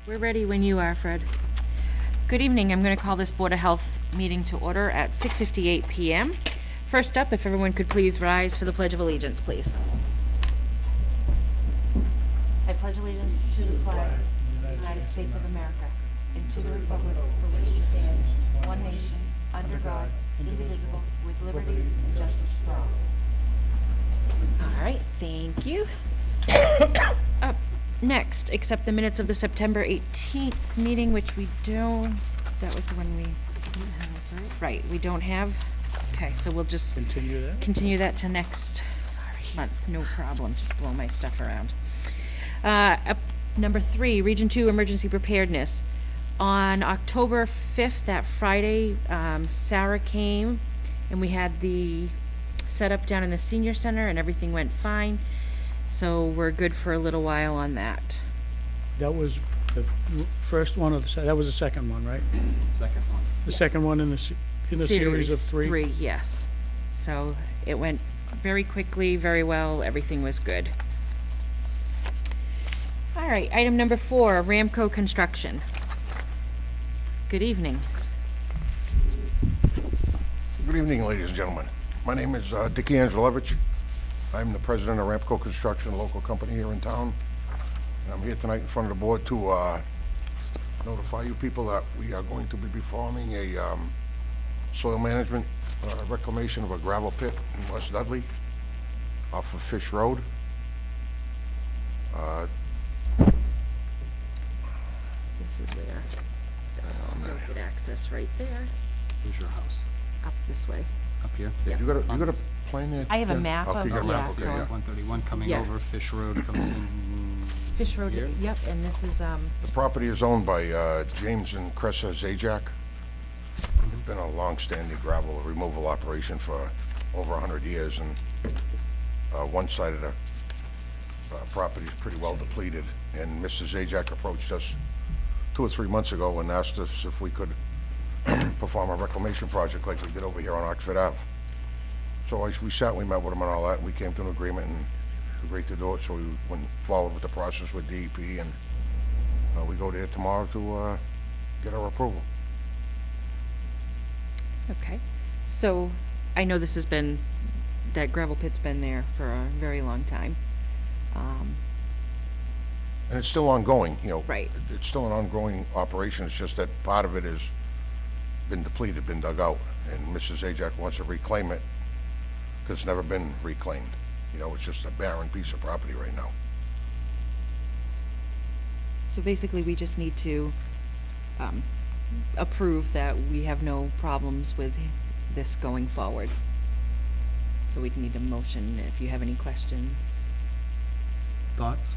We're ready when you are, Fred. Good evening. I'm going to call this Board of Health meeting to order at 6:58 p.m. First up, if everyone could please rise for the Pledge of Allegiance, please. I pledge allegiance to the flag of the United States of America and to the republic for which it stands, one nation, under God, indivisible, with liberty and justice for all. All right, thank you. Up next, accept the minutes of the September 18th meeting, which we don't, that was the one we didn't have, right? Right, we don't have. Okay, so we'll just continue that to next month. No problem, just blow my stuff around. Up number 3, Region 2 Emergency Preparedness. On October 5th, that Friday, Sarah came and we had the setup down in the senior center and everything went fine. So we're good for a little while on that. That was the first one of the, that was the second one, right? Second one. The second one in the series of three? Three, yes. So it went very quickly, very well, everything was good. All right, item number 4, Ramco Construction. Good evening. Good evening, ladies and gentlemen. My name is Dickie Angelevich. I'm the president of Ramco Construction, a local company here in town. And I'm here tonight in front of the board to notify you people that we are going to be performing a soil management reclamation of a gravel pit in West Dudley off of Fish Road. This is where you get access right there, Where's your house? up this way. Up here? Yeah. You got a plan there? I have a Jen? map Okay, of- you got a yeah, map, so- okay, yeah. 131 coming Yeah. over, Fish Road comes in. Fish Road, Here? yep, and this is, The property is owned by James and Cressa Zajac. It's been a long-standing gravel removal operation for over 100 years, and one side of the property is pretty well depleted. And Mr. Zajac approached us 2 or 3 months ago and asked us if we could perform a reclamation project like we did over here on Oxford Ave. So we sat, we met with him and all that, and we came to an agreement and agreed to do it. So we went forward with the process with DEP, and we go there tomorrow to get our approval. okay. So I know this has been, that gravel pit's been there for a very long time. And it's still ongoing, you know. Right. It's still an ongoing operation. It's just that part of it has been depleted, been dug out, and Mrs. Zajac wants to reclaim it because it's never been reclaimed. You know, it's just a barren piece of property right now. So basically, we just need to approve that we have no problems with this going forward. So we'd need a motion if you have any questions. Thoughts?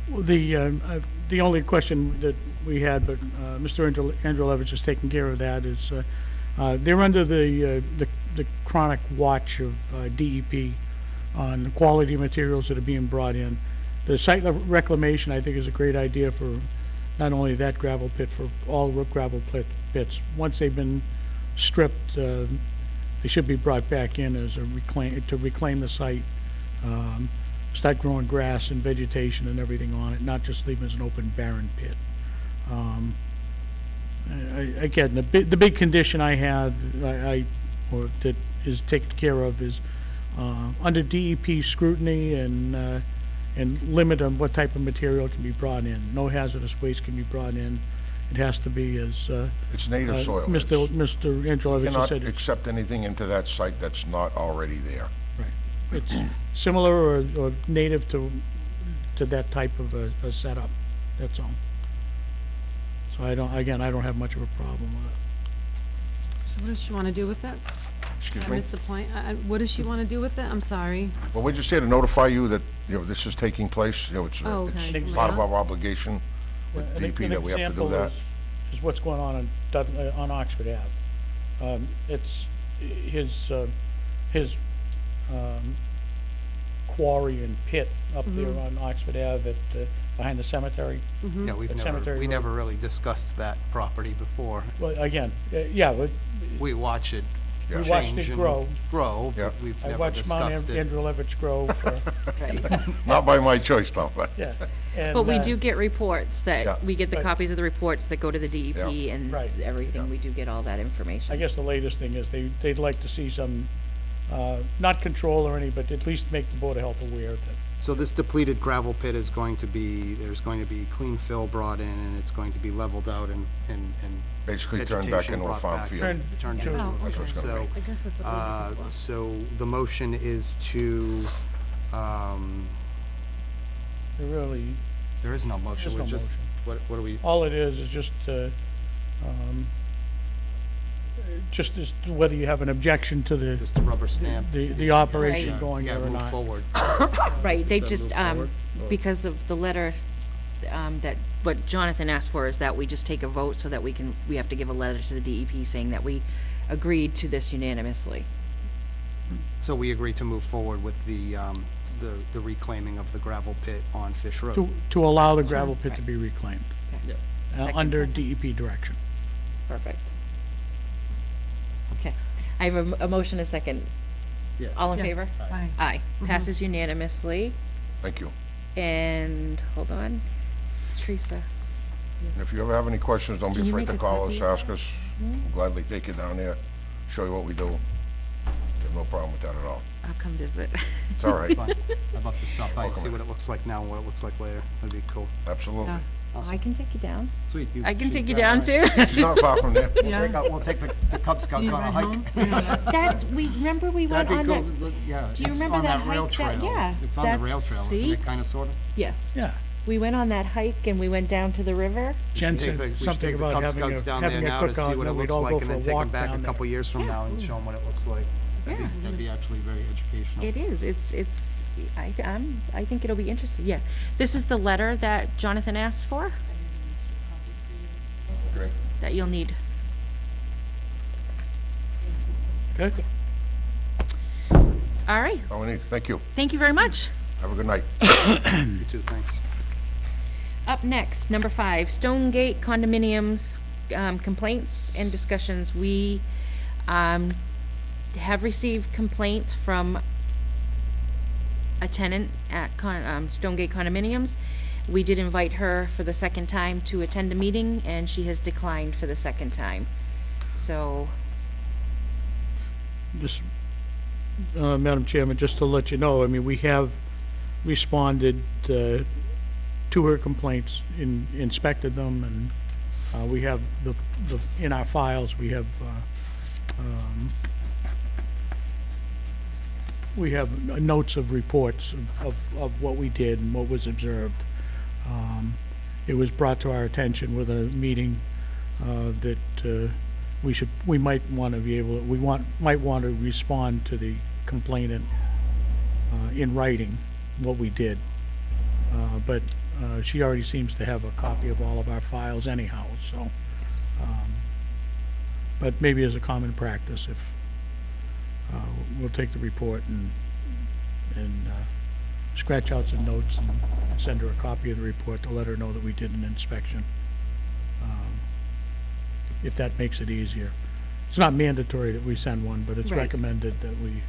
Well, the only question that we had, but Mr. Angelevich is taking care of that, is they're under the chronic watch of DEP on the quality of materials that are being brought in. The site reclamation, I think, is a great idea for not only that gravel pit, for all gravel pits. Once they've been stripped, they should be brought back in as a reclaim the site, start growing grass and vegetation and everything on it, not just leave it as an open barren pit. Again, the big condition I have, or that is taken care of, is under DEP scrutiny and limit on what type of material can be brought in. No hazardous waste can be brought in. It has to be as It's native soil. Mr. Angelovich Cannot said. accept anything into that site that's not already there. Right. It's similar or native to that type of a setup, that's all. So I don't have much of a problem with it. So what does she want to do with it? Excuse I me? missed the point. What does she want to do with it? I'm sorry. Well, we're just here to notify you that, you know, this is taking place. You know, it's Oh, it's okay. part of our obligation with An DEP that we have to do example that. is what's going on Oxford Ave. It's his quarry and pit up there on Oxford Ave behind the cemetery. Yeah, At Cemetery we Road. never really discussed that property before. Well, again, yeah, but We watch it Yeah. we watched change it and grow. grow, Yeah. but we've I never watched Mount discussed it. Andrelevich grow for, Not by my choice, Tom, but yeah. And, But we do get reports Yeah. that, we get the Right. copies of the reports that go to the DEP Yeah. and Right. everything. We do get all that information. I guess the latest thing is they'd like to see some, not control or any, but at least make the Board of Health aware that, So this depleted gravel pit is going to be, there's going to be clean fill brought in, and it's going to be leveled out and Basically turned back vegetation into a brought farm back. field. Turned Turn- into Oh, a That's field. what's gonna So, I guess that's what I was looking for. so the motion is to, they really, there is no motion. There's We're no just, motion. what are we, all it is just, just as to whether you have an objection to just a rubber stamp? the operation Right. going Yeah, there or move not. forward. Right, they Does that just, move forward, or- because of the letter, that, what Jonathan asked for is that we just take a vote so that we have to give a letter to the DEP saying that we agreed to this unanimously. So we agree to move forward with the reclaiming of the gravel pit on Fish Road. To allow the gravel pit to Right. be reclaimed, Okay, Yeah. under Second. DEP direction. perfect. Okay, I have a motion, a second. Yes. All in Yes. favor? Aye. Aye. Passes unanimously. Thank you. And, hold on, Teresa. And if you ever have any questions, don't be Can you afraid make to a call us, copy of ask us. We'll gladly take you down there, show you what we do. We have no problem with that at all. I'll come visit. It's all right, Fine. I'd love to stop by and see Welcome. what it looks like now and what it looks like later. That'd be cool. absolutely. I can take you down. Sweet. I can should take you drive down by. too. It's not far from there. We'll take the Cub Scouts on a hike. That, remember we That'd went be on cool. that? Yeah, Do you it's remember on that rail hike that- trail. yeah, It's on the rail that's- trail, see? isn't it, kinda, sorta? Yes. Yeah. We went on that hike and we went down to the river. Jen We said should something take the about Cub having Scouts down a, there having a now to cookout, see and what it then we'd looks all like go and for a then take walk them back a down couple there. years from now and show them what it looks like. Yeah. That'd be actually very educational. It is. It's. I think it'll be interesting. Yeah. This is the letter that Jonathan asked for Okay. that you'll need. Okay? All right. All we need. Thank you. Thank you very much. Have a good night. You too, thanks. Up next, number 5, Stonegate condominiums, complaints and discussions. We, have received complaints from a tenant at Stonegate condominiums. We did invite her for the second time to attend a meeting, and she has declined for the second time. So, Just, Madam Chairman, just to let you know, I mean, we have responded to her complaints, inspected them, and we have in our files, we have notes of reports of what we did and what was observed. It was brought to our attention with a meeting that we might want to be able, might want to respond to the complainant in writing what we did. But she already seems to have a copy of all of our files anyhow, so. But maybe as a common practice, if, we'll take the report and scratch out some notes and send her a copy of the report to let her know that we did an inspection. If that makes it easier. It's not mandatory that we send one, but it's Right. recommended that we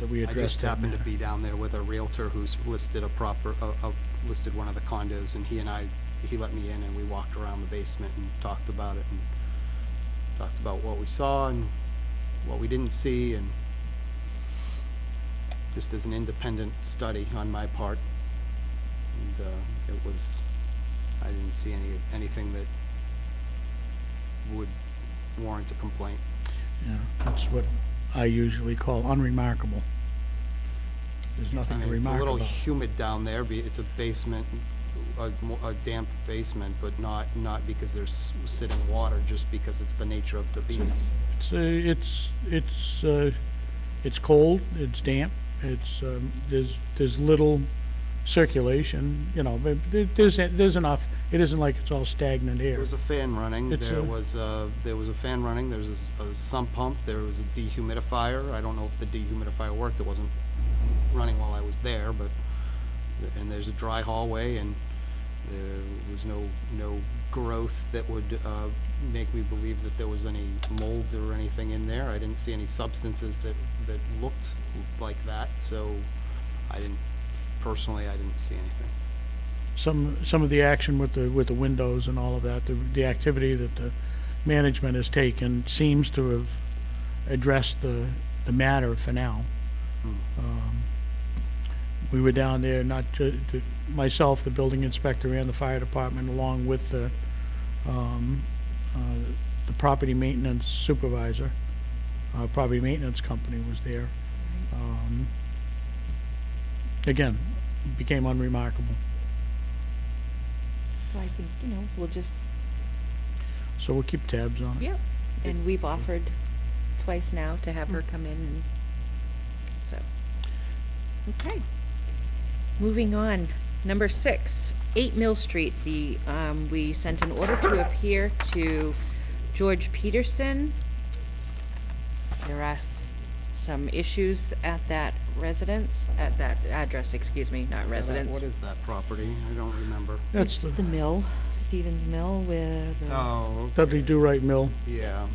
I address just that happened to matter. be down there with a Realtor who's listed listed one of the condos, and he let me in and we walked around the basement and talked about it and talked about what we saw and what we didn't see, and just as an independent study on my part. And I didn't see anything that would warrant a complaint. Yeah, that's what I usually call unremarkable. There's I nothing to mean, it's a remark little about. humid down there. It's a basement, a damp basement, but not because there's sitting water, just because it's the nature of the beast. It's cold, it's damp, there's little circulation, you know, but there's enough, it isn't like it's all stagnant air. There was a fan running. It's There a- was a fan running. There's a sump pump. There was a dehumidifier. I don't know if the dehumidifier worked. It wasn't running while I was there, but and there's a dry hallway, and there was no growth that would make me believe that there was any mold or anything in there. I didn't see any substances that looked like that, so I didn't personally, I didn't see anything. Some of the action with the windows and all of that, the activity that the management has taken seems to have addressed the matter for now. We were down there, myself, the building inspector, and the fire department, along with the property maintenance supervisor. Property maintenance company was there. Again, became unremarkable. So I think, we'll just, So we'll keep tabs on it. yep. And we've offered twice now to have her come in, and so. Okay. Moving on, number 6, 8 Mill Street, we sent an order to appear to George Peterson. There are some issues at that address, excuse me, not residence. What is that property? I don't remember. That's It's the mill, Stevens Mill, where the, Oh, Dudley Do-Right Mill. yeah.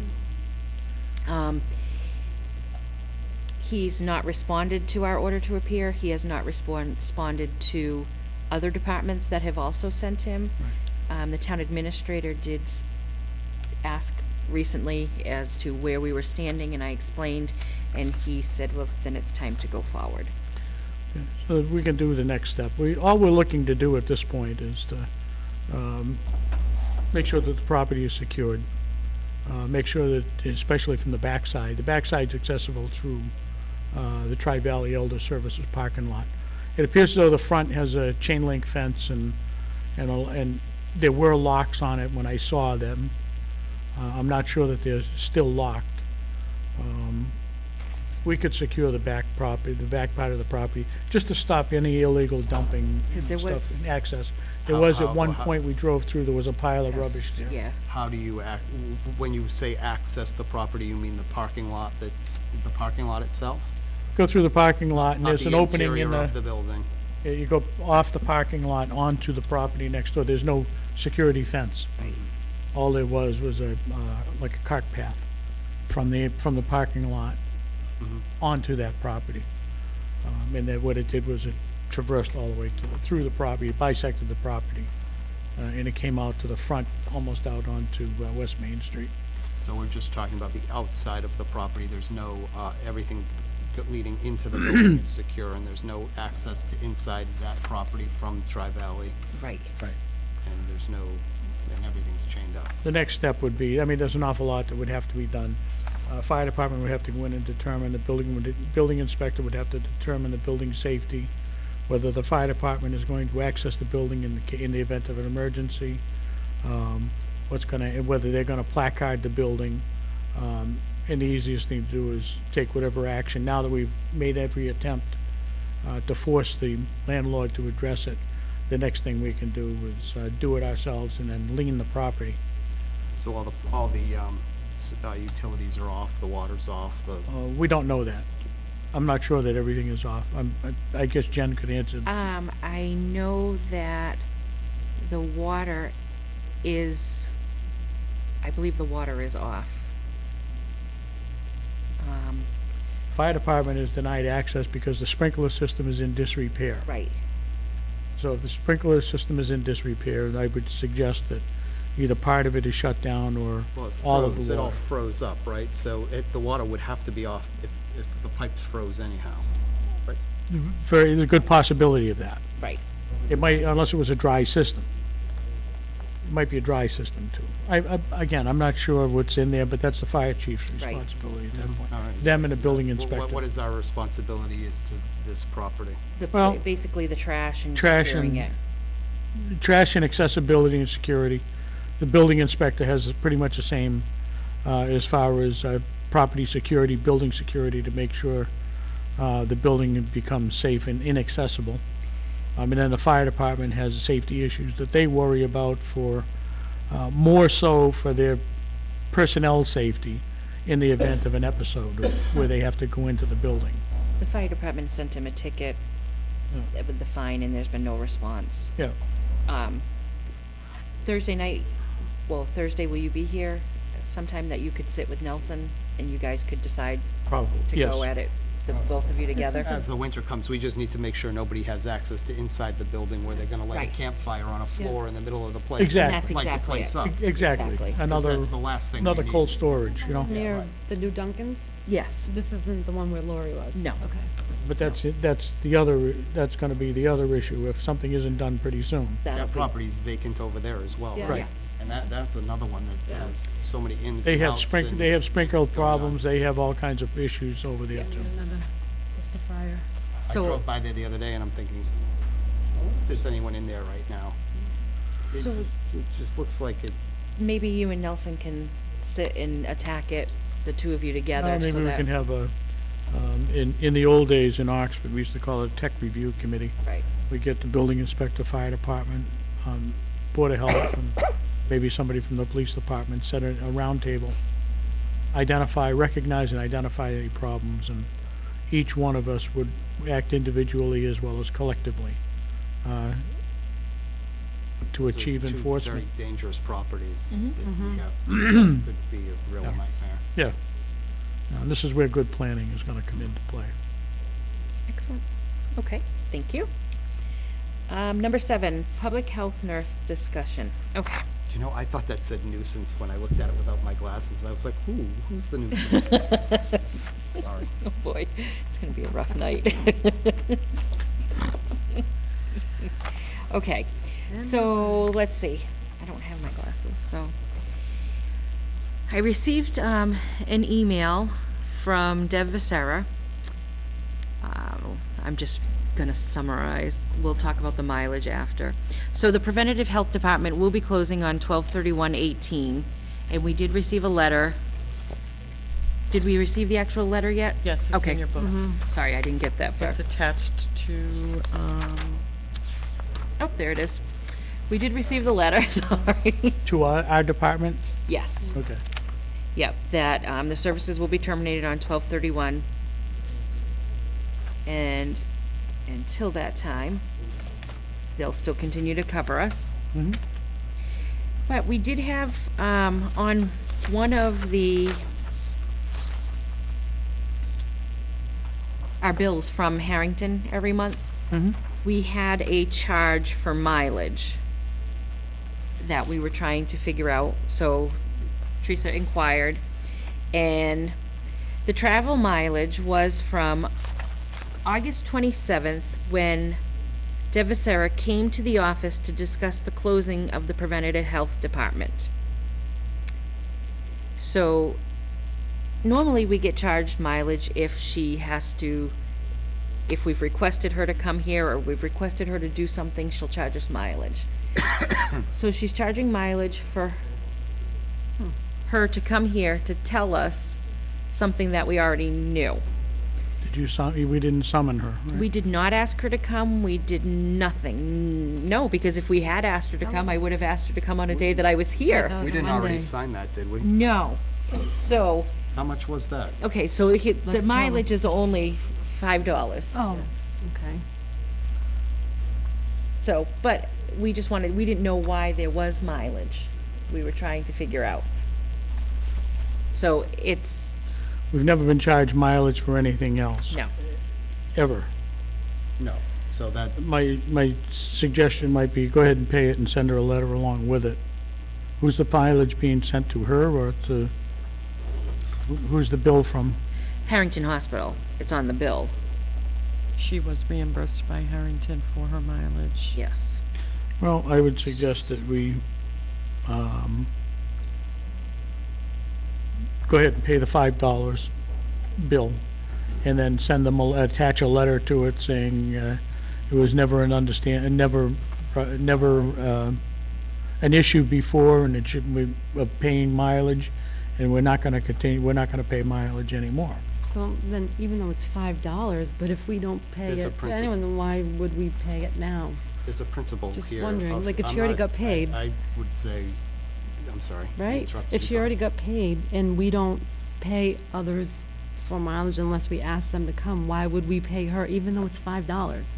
he's not responded to our order to appear. He has not responded to other departments that have also sent him. The town administrator did ask recently as to where we were standing, and I explained, and he said, well, then it's time to go forward. So we can do the next step. All we're looking to do at this point is to make sure that the property is secured. Make sure that, especially from the backside, the backside's accessible through the Tri-Valley Elder Services parking lot. It appears as though the front has a chain link fence and there were locks on it when I saw them. I'm not sure that they're still locked. We could secure the back part of the property, just to stop any illegal dumping 'Cause there stuff was- and access. There How- was at how- one how- point we drove through, there was a pile of rubbish there. Yeah, How do you when you say access the property, you mean the parking lot itself? Go through the parking lot and Not there's the an opening in interior of the building? yeah, you go off the parking lot onto the property next door. There's no security fence. right. All there was like a cart path from the parking lot onto that property. And then what it did was it traversed all the way through the property, bisected the property. And it came out to the front, almost out onto West Main Street. So we're just talking about the outside of the property. There's no, everything leading into the building is secure, and there's no access to inside that property from Tri-Valley, Right. Right. and and everything's chained up. The next step would be, there's an awful lot that would have to be done. Fire department would have to go in and determine, building inspector would have to determine the building safety, whether the fire department is going to access the building in the event of an emergency, whether they're gonna placard the building. And the easiest thing to do is take whatever action, now that we've made every attempt to force the landlord to address it, the next thing we can do is do it ourselves and then lien the property. So all the utilities are off, the water's off, We don't know that. I'm not sure that everything is off. I guess Jen could answer. I know that the water is, I believe the water is off. Fire department is denied access because the sprinkler system is in disrepair. Right. So if the sprinkler system is in disrepair, I would suggest that either part of it is shut down or well, it all of froze, the it all water. froze up, right? So the water would have to be off if the pipes froze anyhow, right? There's a good possibility of that. Right. It might, unless it was a dry system. It might be a dry system too. Again, I'm not sure what's in there, but that's the fire chief's Right. responsibility at that point. All right. Them and the building What inspector. is our responsibility as to this property? Well, Basically the trash and trash securing and- it. Trash and accessibility and security. The building inspector has pretty much the same, as far as, property security, building security, to make sure, the building becomes safe and inaccessible. And then the fire department has safety issues that they worry about more so for their personnel safety in the event of an episode where they have to go into the building. The fire department sent him a ticket with the fine, and there's been no response. Yeah, Thursday, will you be here sometime that you could sit with Nelson and you guys could decide probably, to yes. go at it the both of you together? As the winter comes, we just need to make sure nobody has access to inside the building where they're gonna light a Right. campfire on a floor in the middle of the place. Exactly. That's Light the exactly place it. up. Exactly. Exactly. 'Cause Another, That's the last thing we another need. cold storage, you know? Near the new Dunkins? Yes. This isn't the one where Lori was? No. Okay. But that's the other, that's gonna be the other issue, if something isn't done pretty soon. That'll That be- property's vacant over there as well, Yeah. right? Yes. And that's another one that has so many ins They and have outs. they have sprinkler things going on. problems, they have all kinds of issues over there too. Another, what's the fire? I So- drove by there the other day and I'm thinking, I wonder if there's anyone in there right now. So- It just looks like it, Maybe you and Nelson can sit and attack it, the two of you together, Maybe so we that, can have a, in the old days in Oxford, we used to call it a tech review committee. right. We get the building inspector, fire department, board of health, and maybe somebody from the police department, set a round table. Recognize and identify any problems, and each one of us would act individually as well as collectively, to those are achieve two enforcement. very dangerous properties Mm-hmm. that we have, could be a real Yeah. nightmare. Yeah. And this is where good planning is gonna come into play. Excellent. Okay, thank you. Number 7, public health nurse discussion. Okay. You know, I thought that said nuisance when I looked at it without my glasses. I was like, who's the nuisance? Sorry. Oh boy, it's gonna be a rough night. Okay, so let's see. I don't have my glasses, so. I received an email from Deb Becerra. I'm just gonna summarize. We'll talk about the mileage after. So the Preventative Health Department will be closing on 12/31/18, and we did receive a letter. Did we receive the actual letter yet? Yes, it's Okay. in your book. Sorry, I didn't get that far. It's attached to, Oh, there it is. We did receive the letter, sorry. To our department? Yes, Okay. yep, that, the services will be terminated on 12/31. And until that time, they'll still continue to cover us. Mhm. But we did have, on one of our bills from Harrington every month, we had a charge for mileage that we were trying to figure out, so Teresa inquired, and the travel mileage was from August 27th, when Deb Becerra came to the office to discuss the closing of the Preventative Health Department. So, normally we get charged mileage if she has to, if we've requested her to come here or we've requested her to do something, she'll charge us mileage. So she's charging mileage for her to come here to tell us something that we already knew. We didn't summon her, right? We did not ask her to come, we did nothing. No, because if we had asked her to come, I would have asked her to come on a day that I was here. That was We a didn't already Monday. sign that, did we? No. So, How much was that? okay, so the Let's tell mileage us. is only $5. Oh, okay. So, but we just wanted, we didn't know why there was mileage. We were trying to figure out. So it's, We've never been charged mileage for anything else, no. ever. No. So that, My suggestion might be, go ahead and pay it and send her a letter along with it. Who's the mileage being sent to her, or to, who's the bill from? Harrington Hospital, it's on the bill, she was reimbursed by Harrington for her mileage. yes. Well, I would suggest that we, go ahead and pay the $5 bill, and then send them, attach a letter to it saying, it was never an issue before, and it should be paying mileage, and we're not gonna pay mileage anymore. So then, even though it's $5, but if we don't pay There's a it to principle. anyone, then why would we pay it now? there's a principle here. Just wondering, of- like, if I'm she already not- got paid. I would say, I'm sorry. I Right? interrupted If you, she Bob. already got paid and we don't pay others for mileage unless we ask them to come, why would we pay her even though it's $5?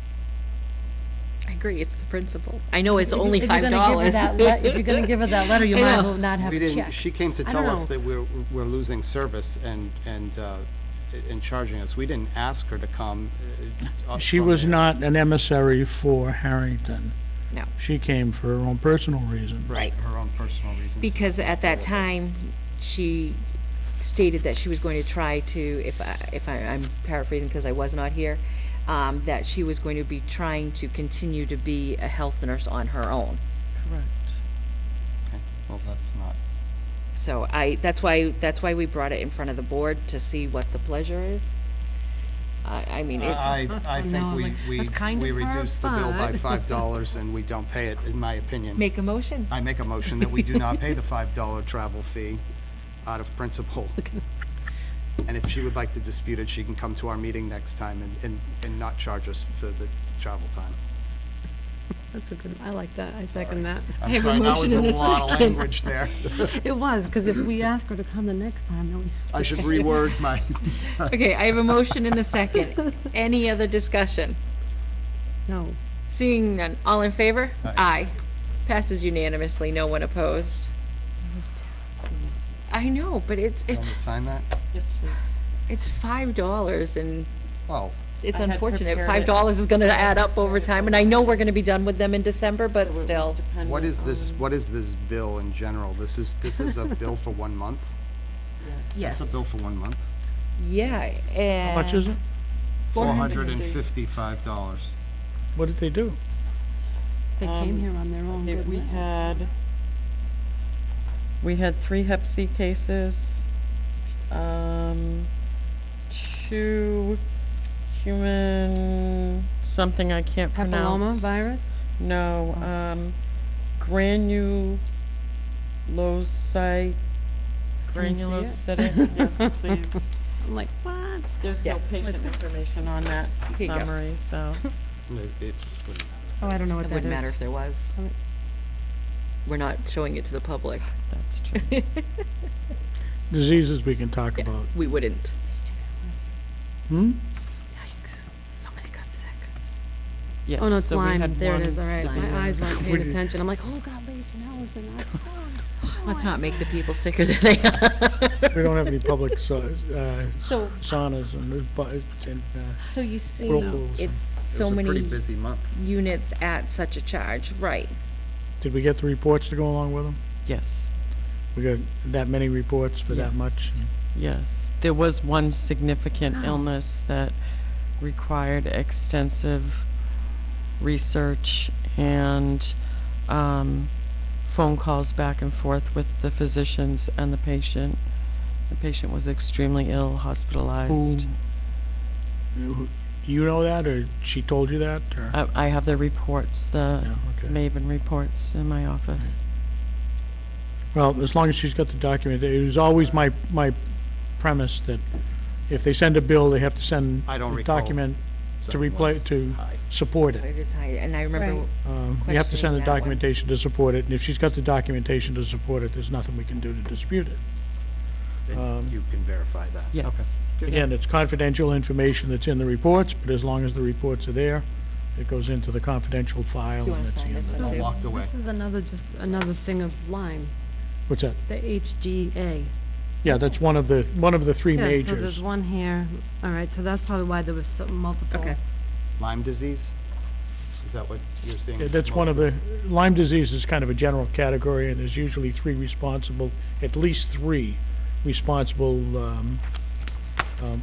I agree, it's the principle. I know it's If you- only if you're gonna give her $5. that if you're gonna give her that letter, you I might as know. well not have We a didn't, check. she came to I tell don't us know. that we're losing service, and in charging us. We didn't ask her to come. Up She from was there. not an emissary for Harrington. No. She came for her own personal reasons. Right. Her own personal reasons. Because at that time, she stated that she was going to try to, I'm paraphrasing because I was not here, that she was going to be trying to continue to be a health nurse on her own. Correct. Okay, well, that's not, So that's why we brought it in front of the board to see what the pleasure is. I mean, I no, think I'm like, that's kind we of her, reduced the bill by but- $5 and we don't pay it, in my opinion. make a motion. I make a motion that we do not pay the $5 travel fee out of principle. And if she would like to dispute it, she can come to our meeting next time and not charge us for the travel time. That's a good, I like that, I second that. I I'm have a sorry, that was a motion and a lot of second. language there. It was, because if we ask her to come the next time, then we. I should reword my, Okay, I have a motion and a second. Any other discussion? No. Seeing none, all in favor? Aye. Passes unanimously, no one opposed. I know, but want to sign that? Yes, please. it's $5 and Well, it's I had unfortunate. prepared it. $5 is gonna add up over time, and I know we're gonna be done with them in December, but So it was still. dependent what is this on- bill in general? This is a bill for 1 month? Yes. It's a bill for 1 month? Yeah, and. How much is it? $455. What did they do? They came here on their own Okay, goodwill. we had 3 Hep C cases, 2 human, something I can't pronounce. Papilloma virus? No, granulocyte, Can you see it? granulocytic, yes, please. I'm like, what? There's no Yeah. patient information on that Here you go. summary, so. Oh, I don't know what It that wouldn't matter is. if there was. Okay. We're not showing it to the public. That's true. Diseases we can talk about. We wouldn't. Hmm? Yikes. Somebody got sick. Yes, Oh, no, it's so we Lyme. had There it one is, all right. Lyme. My eyes weren't We paying did- attention. I'm like, oh, God, Legionella is in that. Let's not make the people sicker than they are. We don't have any public So, saunas and so you see, Whirlpools. it's It so was a pretty many busy month. units at such a charge, right? did we get the reports to go along with them? Yes, We got that many reports for that much? Yes. yes. There was one significant illness that required extensive research and, phone calls back and forth with the physicians and the patient. The patient was extremely ill, hospitalized. You know that, or she told you that, or? I have the reports, the Yeah, okay. Maven reports in my office. Well, as long as she's got the document, it was always my premise that if they send a bill, they have to send I don't the recall document to Something replace, was to high. support it. It is high, and I remember, Right. You have to send questioning the that one. documentation to support it, and if she's got the documentation to support it, there's nothing we can do to dispute it. Then you can verify that. Yes. Okay. Again, it's confidential information that's in the reports, but as long as the reports are there, it goes into the confidential file. You wanna and it's sign the this end of one it. too? Walked away. This is another thing of Lyme, What's that? the HGA. Yeah, that's one of the three Yeah, so majors. there's one here. All right, so that's probably why there was so multiple. okay. Lyme disease? Is that what you're seeing? Yeah, that's one of the, Lyme disease is kind of a general category, and there's usually at least three responsible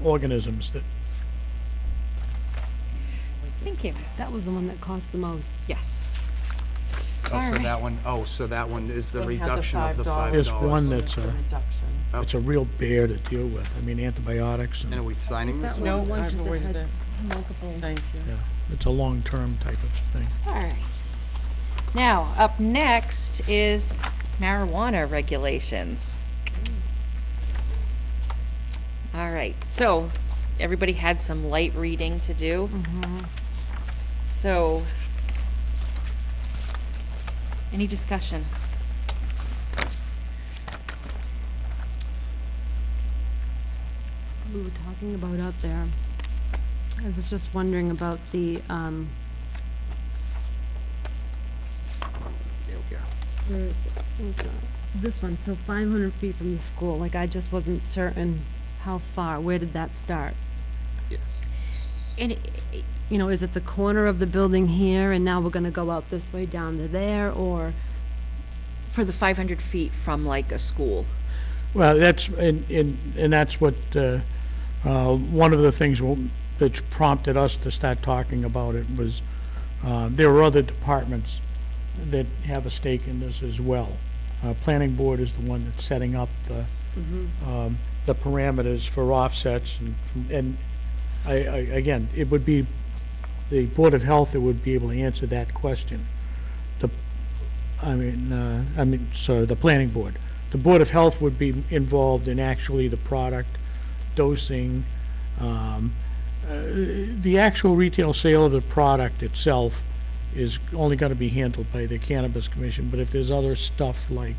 organisms that, Thank you. That was the one that cost the most. Yes. So that one is the So we had reduction of the $5. There's one that's Reduction. it's a real bear to deal with. I mean, antibiotics, And are and, we signing this That one? was the No, one I've 'cause it avoided had it. multiple. Thank you. yeah, it's a long-term type of thing. All right. Now, up next is marijuana regulations. All right, so everybody had some light reading to do. So, any discussion? We were talking about out there. I was just wondering about the, There we go. where is it? Where's that? This one, so 500 feet from the school, like I just wasn't certain how far? Where did that start? Yes. And You know, is it the corner of the building here, and now we're gonna go out this way down to there, or? for the 500 feet from like a school. Well, that's, and that's what, one of the things that prompted us to start talking about it was, there are other departments that have a stake in this as well. Planning board is the one that's setting up the parameters for offsets, and again, it would be the Board of Health that would be able to answer that question. So the planning board. The Board of Health would be involved in actually the product, dosing, the actual retail sale of the product itself is only gonna be handled by the Cannabis Commission, but if there's other stuff like,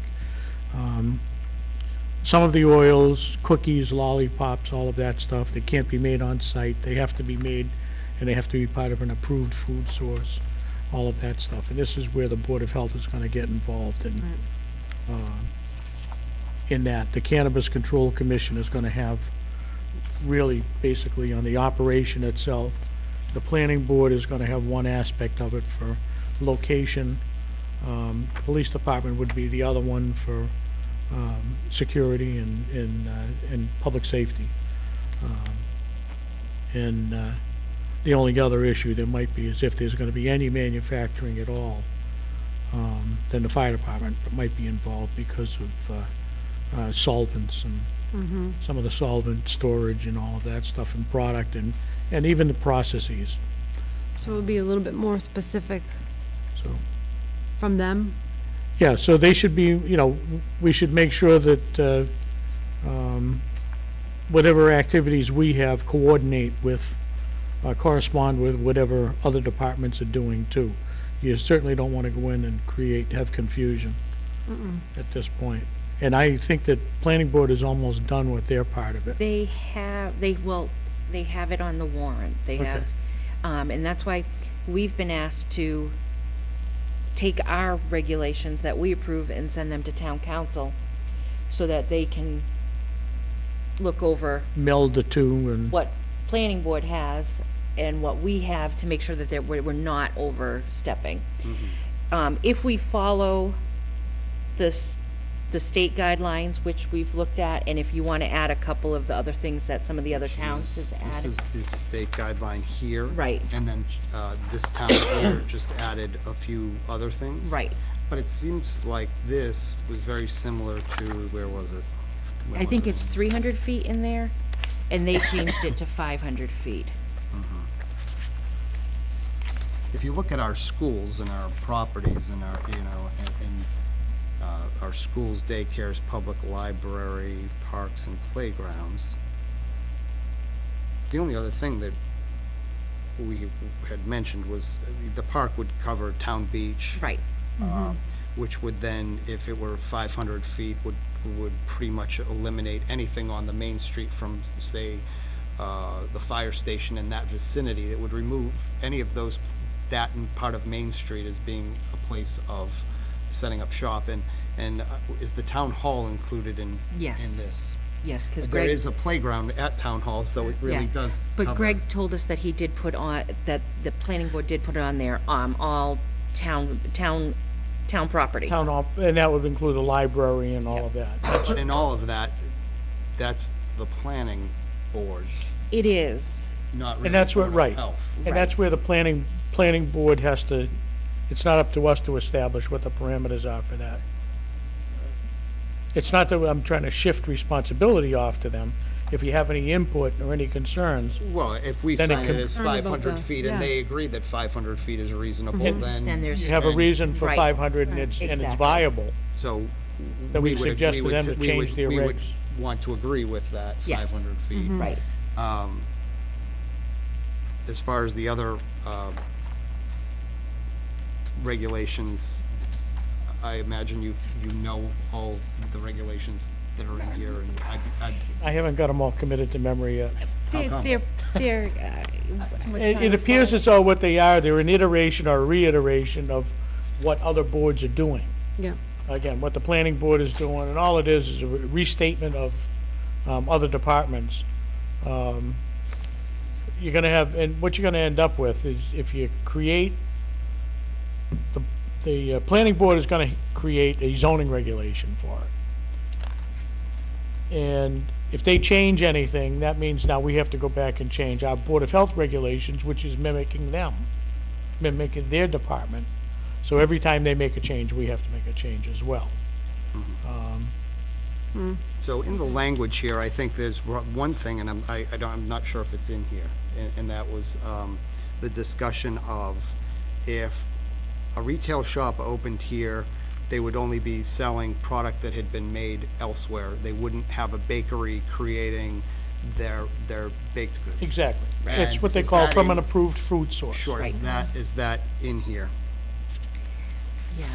some of the oils, cookies, lollipops, all of that stuff, that can't be made on site, they have to be made, and they have to be part of an approved food source, all of that stuff. And this is where the Board of Health is gonna get involved in that. The Cannabis Control Commission is gonna have really basically on the operation itself. The planning board is gonna have one aspect of it for location. Police department would be the other one for, security and public safety. The only other issue there might be is if there's gonna be any manufacturing at all, then the fire department might be involved because of solvents and some of the solvent storage and all of that stuff and product and even the processes, So it would be a little bit more specific so. from them? Yeah, so they should be, we should make sure that, whatever activities we have coordinate with, correspond with whatever other departments are doing too. You certainly don't want to go in and have confusion at this point. And I think that planning board is almost done with their part of it. They have it on the warrant. They Okay. have, and that's why we've been asked to take our regulations that we approve and send them to town council so that they can look over Meld the two and, what planning board has and what we have to make sure that we're not overstepping. If we follow the state guidelines, which we've looked at, and if you want to add a couple of the other things that some of the other towns has This added. is the state guideline here. Right. And then, this town here just added a few other things. Right. But it seems like this was very similar to, where was it? When I was think it? it's 300 feet in there, and they changed it to 500 feet. If you look at our schools and our properties and our, our schools, daycares, public library, parks and playgrounds, the only other thing that we had mentioned was the park would cover town beach. Right. Which would then, if it were 500 feet, would pretty much eliminate anything on the main street from, say, the fire station in that vicinity. It would remove any of those, that and part of Main Street as being a place of setting up shop. And is the town hall included in Yes. this? Yes, because There Greg. is a playground at town hall, so it really Yeah. does But cover. Greg told us that he did put on, that the planning board did put it on there, all town property. town hall, and that would include the library and all of that. But in all of that, that's the planning boards, It is. not really And that's Board what, of right. Health. And that's where the planning board has to, it's not up to us to establish what the parameters are for that. It's not that I'm trying to shift responsibility off to them. If you have any input or any concerns, Well, if we Then it sign can- it as Concerned about 500 the- feet yeah. and they agree that 500 feet is reasonable, Then then, there's. you have a And- reason for Right. 500 and it's Exactly. viable, so. then we would- suggest to would them t- to we change would- their We would regs. want to agree with that Yes. 500 feet. Right. As far as the other regulations, I imagine you know all the regulations that are in here, and I haven't got them all committed to memory yet. come? They're, too much time It is appears flying. as though what they are, they're an iteration or reiteration of what other boards are doing. Yeah. Again, what the planning board is doing, and all it is a restatement of other departments, you're gonna have, and what you're gonna end up with is if you create, the planning board is gonna create a zoning regulation for it. And if they change anything, that means now we have to go back and change our Board of Health regulations, which is mimicking them, mimicking their department. So every time they make a change, we have to make a change as well. So in the language here, I think there's one thing, and I'm not sure if it's in here, and that was the discussion of if a retail shop opened here, they would only be selling product that had been made elsewhere. They wouldn't have a bakery creating their baked goods. Exactly. It's And what they is call that from in- an approved food source. Sure, is that in here? Yeah,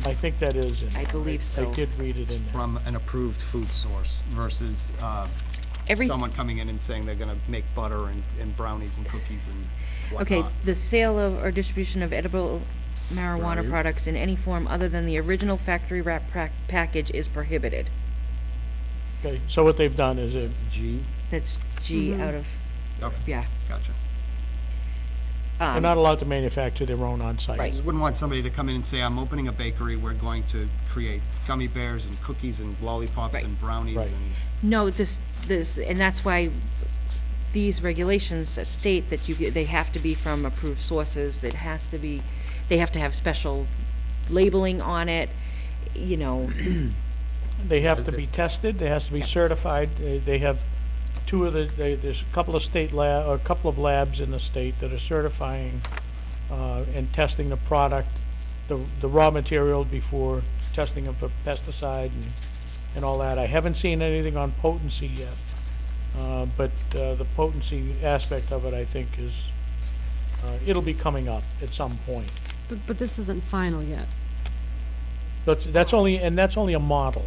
I think that is in. I believe so. I did read it in there. From an approved food source versus Every- someone coming in and saying they're gonna make butter and brownies and cookies and Okay, whatnot. the sale of or distribution of edible marijuana Right. products in any form other than the original factory wrap package is prohibited. Okay, so what they've done is It's G. That's G out of, Okay, yeah. gotcha. they're not allowed to manufacture their own on-site. Right. Just wouldn't want somebody to come in and say, I'm opening a bakery, we're going to create gummy bears and cookies and lollipops Right. and brownies Right. and. No, this, and that's why these regulations state that they have to be from approved sources, it has to be, they have to have special labeling on it, you know, They have to be tested, they has to be certified, they have there's a couple of a couple of labs in the state that are certifying, and testing the product, the raw material before testing of the pesticide and all that. I haven't seen anything on potency yet, but, the potency aspect of it, I think, is, it'll be coming up at some point. But this isn't final yet. That's only a model.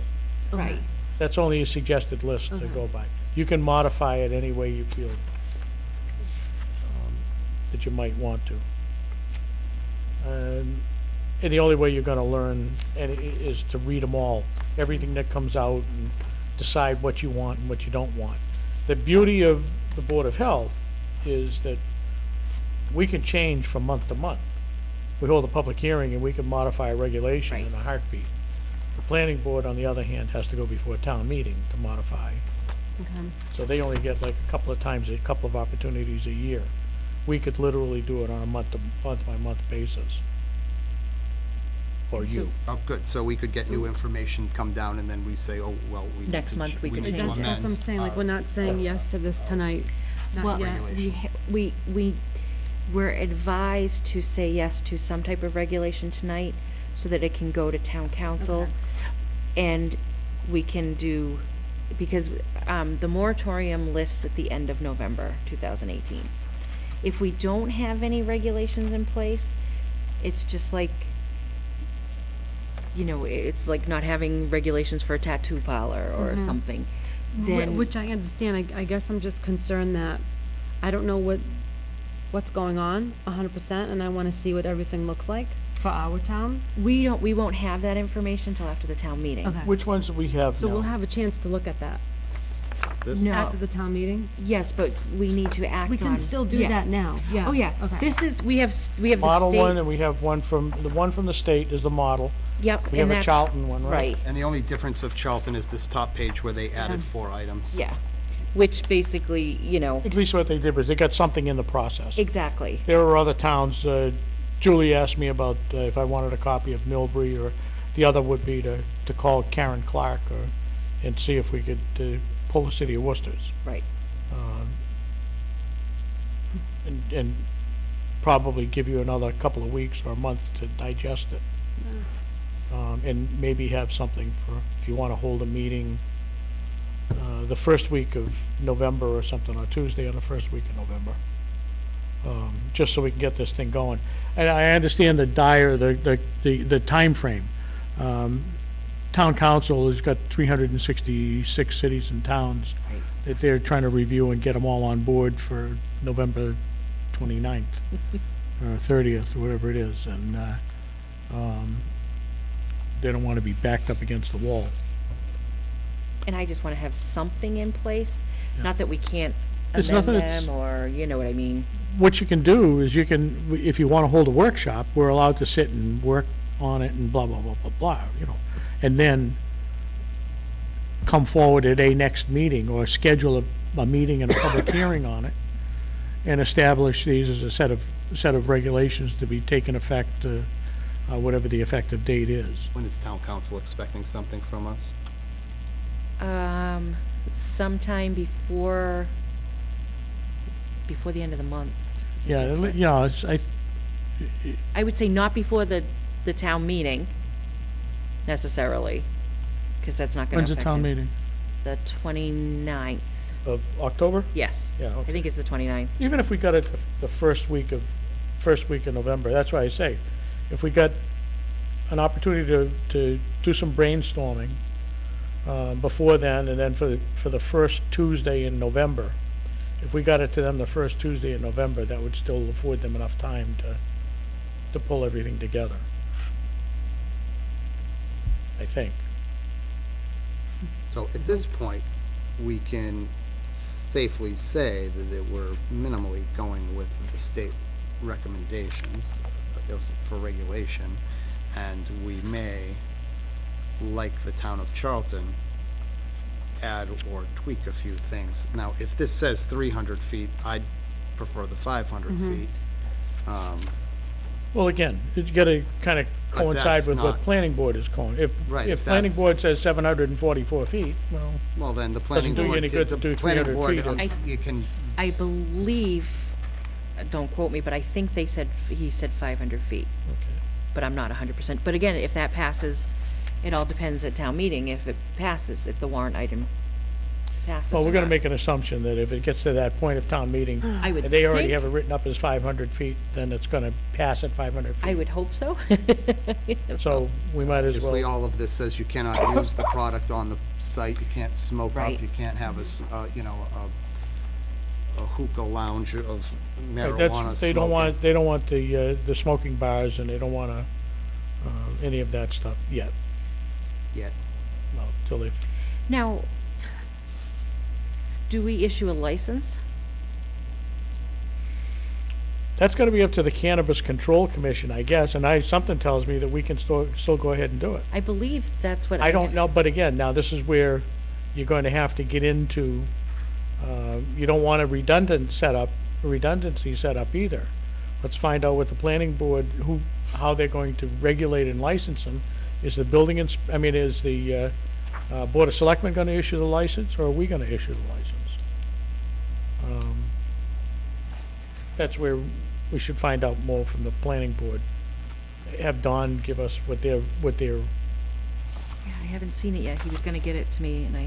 right. That's only a suggested list to go by. You can modify it any way you feel that you might want to. And the only way you're gonna learn is to read them all, everything that comes out, and decide what you want and what you don't want. The beauty of the Board of Health is that we can change from month to month. We hold a public hearing and we can modify a regulation in a heartbeat. The planning board, on the other hand, has to go before a town meeting to modify. Okay. So they only get like a couple of times, a couple of opportunities a year. We could literally do it on a month by month basis. Or you. Oh, good, so we could get new information, come down, and then we say, oh, well, we. need Next to month ch- we could need to change it. That's what I'm amend saying, like, we're not saying yes to this tonight, Well, not yet. we're advised to say yes to some type of regulation tonight so that it can go to town council. Okay. And we can do, because, the moratorium lifts at the end of November 2018. If we don't have any regulations in place, it's just like, you know, it's like not having regulations for a tattoo parlor or something. Then, Which I understand, I guess I'm just concerned that I don't know what's going on 100%, and I wanna see what everything looks like for our town. we won't have that information till after the town meeting. Okay. Which ones do we have So we'll now? have a chance to look at that This? No. after the town meeting? Yes, but we need to act on. We can still do yeah. that now, yeah. Oh, yeah. Okay. This is, we have the Model one, state, and we have one from the state is the model. yep, We have and a that's. Charlton one, right? Right, And the only difference of Charlton is this top page where they added 4 items. yeah, which basically, you know, At least what they did was they got something in the process. exactly, There are other towns, Julie asked me about if I wanted a copy of Millbury, or the other would be to call Karen Clark and see if we could pull the city of Worcester's. right. And probably give you another couple of weeks or a month to digest it. And maybe have something for, if you want to hold a meeting, the first week of November or something, or Tuesday on the first week of November. Just so we can get this thing going. And I understand the timeframe. Town council has got 366 cities and towns Right. that they're trying to review and get them all on board for November 29th or 30th, or whatever it is, and they don't want to be backed up against the wall. and I just wanna have something in place. Not that we can't It's amend nothing that's- them, or, you know what I mean? What you can do is you can, if you want to hold a workshop, we're allowed to sit and work on it and blah, blah, blah, blah, blah, you know. And then come forward at a next meeting or schedule a meeting and a public hearing on it and establish these as a set of regulations to be taken effect, whatever the effective date is. When is town council expecting something from us? Sometime before the end of the month. Yeah, That's right. yeah, I would say not before the town meeting necessarily, because that's not gonna when's the affect town it. meeting? The 29th, Of October? yes. Yeah, I okay. think it's the 29th. Even if we got it the first week of November, that's why I say, if we got an opportunity to do some brainstorming before then, and then for the first Tuesday in November, if we got it to them the first Tuesday in November, that would still afford them enough time to pull everything together. I think. So at this point, we can safely say that we're minimally going with the state recommendations for regulation, and we may, like the town of Charlton, add or tweak a few things. Now, if this says 300 feet, I'd prefer the 500 feet. Well, again, you gotta kind of But coincide that's with what not- planning board is calling. Right, If if planning that's- board says 744 feet, well, Well, then the planning do you board, any good the to do planning 300 board, feet. you can, I believe, don't quote me, but I think he said 500 feet. okay. But I'm not 100%. But again, if that passes, it all depends at town meeting, if it passes, if the warrant item passes Well, or we're gonna not. make an assumption that if it gets to that point of town meeting, I would and they already think- have it written up as 500 feet, then it's gonna pass at 500 feet. I would hope so. So we might as obviously, well, all of this says you cannot use the product on the site, you can't smoke up, Right. you can't have a hookah lounge of right, marijuana that's, they don't smoking. want the smoking bars, and they don't wanna, any of that stuff yet, Yet, well, till they, Now, do we issue a license? that's gonna be up to the Cannabis Control Commission, I guess, and something tells me that we can still go ahead and do it. I believe that's what I don't know, but again, now this is where you're going to have to get into, you don't want a redundancy set up either. Let's find out what the planning board, how they're going to regulate and license them. Is the is the, Board of Selectmen gonna issue the license, or are we gonna issue the license? That's where we should find out more from the planning board. Have Don give us what their Yeah, I haven't seen it yet. He was gonna get it to me, and he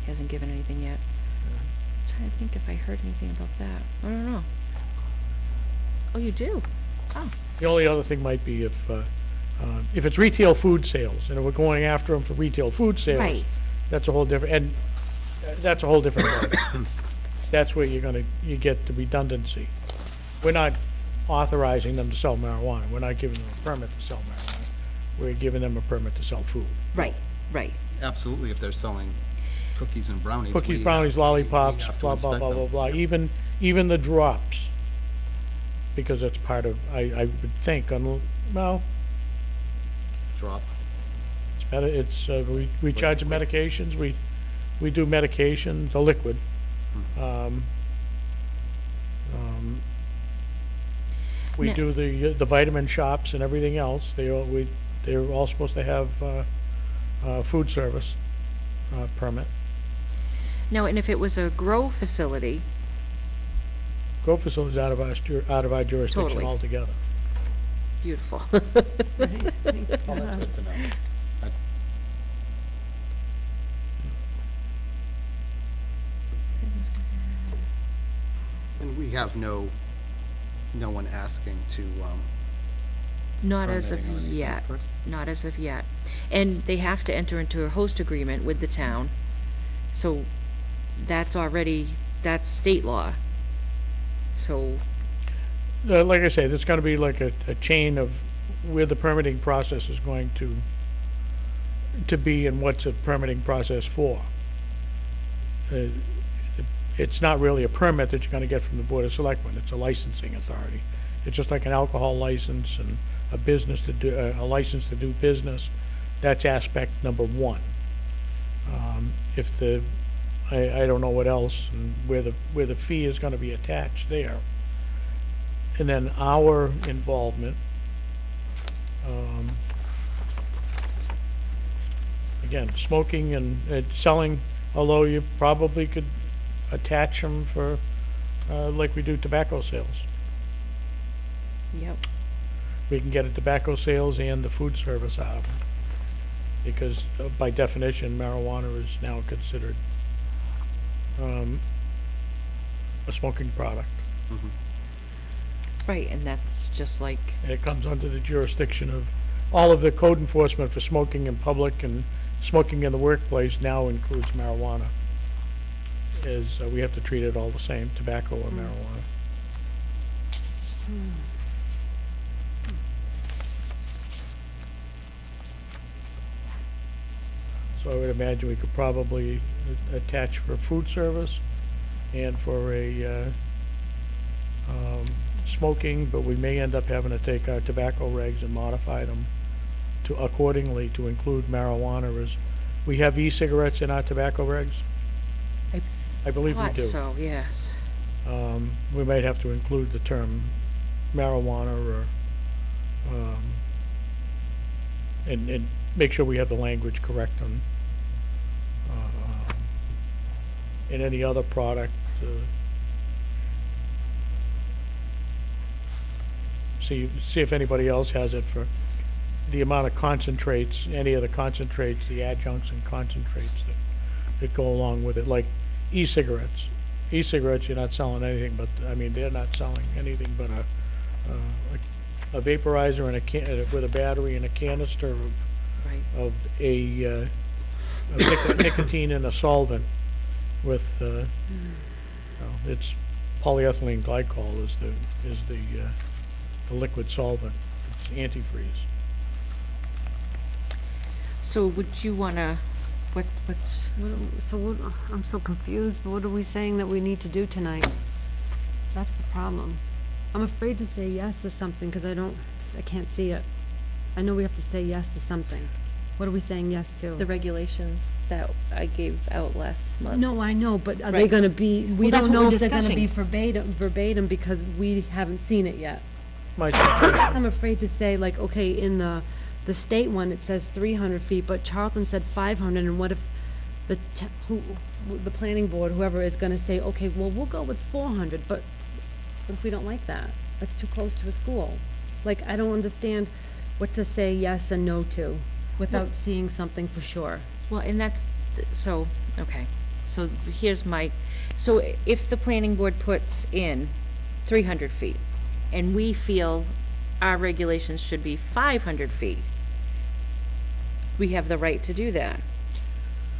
hasn't given anything yet. I'm trying to think if I heard anything about that. I don't know. Oh, you do? Oh, The only other thing might be if it's retail food sales, and if we're going after them for retail food sales, right. that's a whole different, and that's a whole different ballgame. That's where you get the redundancy. We're not authorizing them to sell marijuana. We're not giving them a permit to sell marijuana. We're giving them a permit to sell food. Right, right. absolutely, if they're selling cookies and brownies. Cookies, we brownies, have- lollipops, we have to blah, blah, inspect blah, them. blah, blah, even the drops. Because that's part of, I would think, well, Drop. we charge them medications, we do medications, the liquid. We Now- do the vitamin shops and everything else, they're all supposed to have, food service, permit. Now, and if it was a grow facility, Grow facilities out of our jurisdiction Totally. altogether. beautiful. Oh, that's good to know. And we have no one asking to, Not as of permitting or anything, yet, correct? not as of yet. And they have to enter into a host agreement with the town. So that's state law. So, Like I say, there's gonna be like a chain of where the permitting process is going to, to be and what's a permitting process for. It's not really a permit that you're gonna get from the Board of Selectmen, it's a licensing authority. It's just like an alcohol license and a business to do, a license to do business. That's aspect number one. If the, I don't know what else, and where the fee is gonna be attached there. And then our involvement, again, smoking and selling, although you probably could attach them for, like we do tobacco sales. Yep. We can get a tobacco sales and the food service out of them. Because by definition, marijuana is now considered a smoking product. Right, and that's just like, And it comes under the jurisdiction of, all of the code enforcement for smoking in public and smoking in the workplace now includes marijuana. We have to treat it all the same, tobacco or marijuana. So I would imagine we could probably attach for food service and for a, smoking, but we may end up having to take our tobacco regs and modify them to accordingly to include marijuana as, we have e-cigarettes in our tobacco regs. I believe we thought do. so, yes. We might have to include the term marijuana or, and make sure we have the language correct on, in any other product. See if anybody else has it for the amount of concentrates, any of the concentrates, the adjuncts and concentrates that go along with it, like e-cigarettes. E-cigarettes, you're not selling anything but, I mean, they're not selling anything but a vaporizer and with a battery and a canister of, Right. of a nicotine and a solvent with, it's polyethylene glycol is the liquid solvent. It's antifreeze. So would you wanna, what's, I'm so confused. What are we saying that we need to do tonight? That's the problem. I'm afraid to say yes to something because I can't see it. I know we have to say yes to something. What are we saying yes to? the regulations that I gave out last month? No, I know, but are they Right. gonna be, we Well, that's don't what know we're if they're gonna be discussing. verbatim because we haven't seen it yet. My suggestion, I'm afraid to say, like, okay, in the state one, it says 300 feet, but Charlton said 500, and what if the planning board, whoever is gonna say, okay, well, we'll go with 400, but what if we don't like that? That's too close to a school. Like, I don't understand what to say yes and no to without seeing something for sure. Well, and that's, so, okay, so here's my, so if the planning board puts in 300 feet, and we feel our regulations should be 500 feet, we have the right to do that.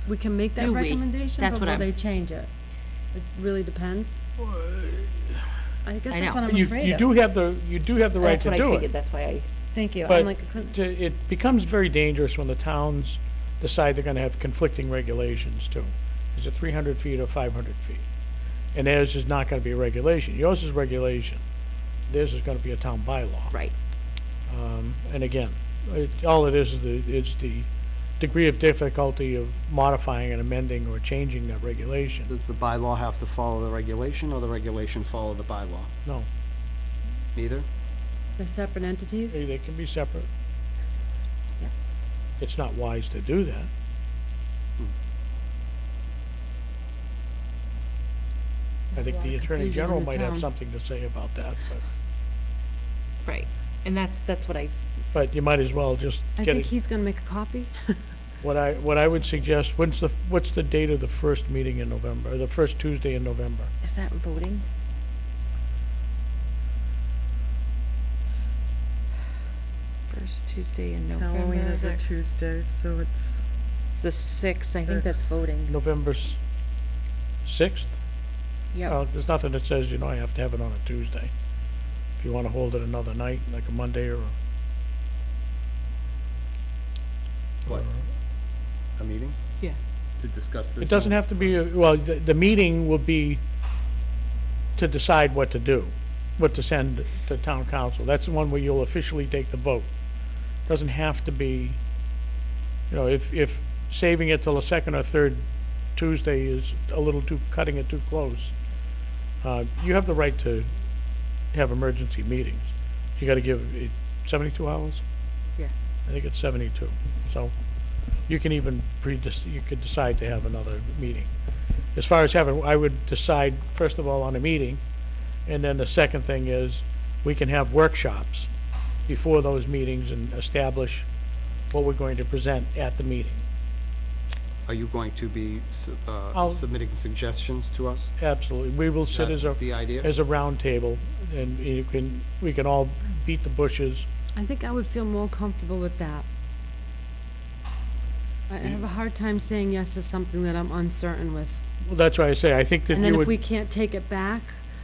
We can make that Do we? recommendation, That's but what will I'm- they change it? It really depends. I guess I that's know. what I'm afraid you of. do have the right That's to what I do figured, it. that's why I, Thank you. I'm But like, I couldn't- it becomes very dangerous when the towns decide they're gonna have conflicting regulations too. Is it 300 feet or 500 feet? And theirs is not gonna be a regulation. Yours is regulation. Theirs is gonna be a town bylaw. right. And again, all it is the degree of difficulty of modifying and amending or changing that regulation. Does the bylaw have to follow the regulation, or the regulation follow the bylaw? No, Neither? they're separate entities? they can be separate. Yes. It's not wise to do that. I think the Attorney confusion in General the might have town. something to say about that, Right, and that's what I, but you might as well just I get think it. he's gonna make a copy. What I would suggest, what's the date of the first meeting in November, or the first Tuesday in November? is that voting? First Tuesday in November. Halloween is a Tuesday, so it's, It's the 6th, I think that's voting. November 6th? Yep. Well, there's nothing that says, you know, I have to have it on a Tuesday. If you wanna hold it another night, like a Monday or What? a meeting Yeah. to discuss this? It doesn't more? have to be, well, the meeting will be to decide what to do, what to send to town council. That's the one where you'll officially take the vote. Doesn't have to be, if saving it till the second or third Tuesday is a little too, cutting it too close, you have the right to have emergency meetings. You gotta give it 72 hours? Yeah. I think it's 72. So you can even you could decide to have another meeting. As far as having, I would decide, first of all, on a meeting, and then the second thing is, we can have workshops before those meetings and establish what we're going to present at the meeting. Are you going to be I'll- submitting suggestions to us? Absolutely. We will Is sit that as a, the idea? as a round table, and we can all beat the bushes. I think I would feel more comfortable with that. I have a hard time saying yes to something that I'm uncertain with. Well, that's why I say, I think that And you then if we would, can't take it back,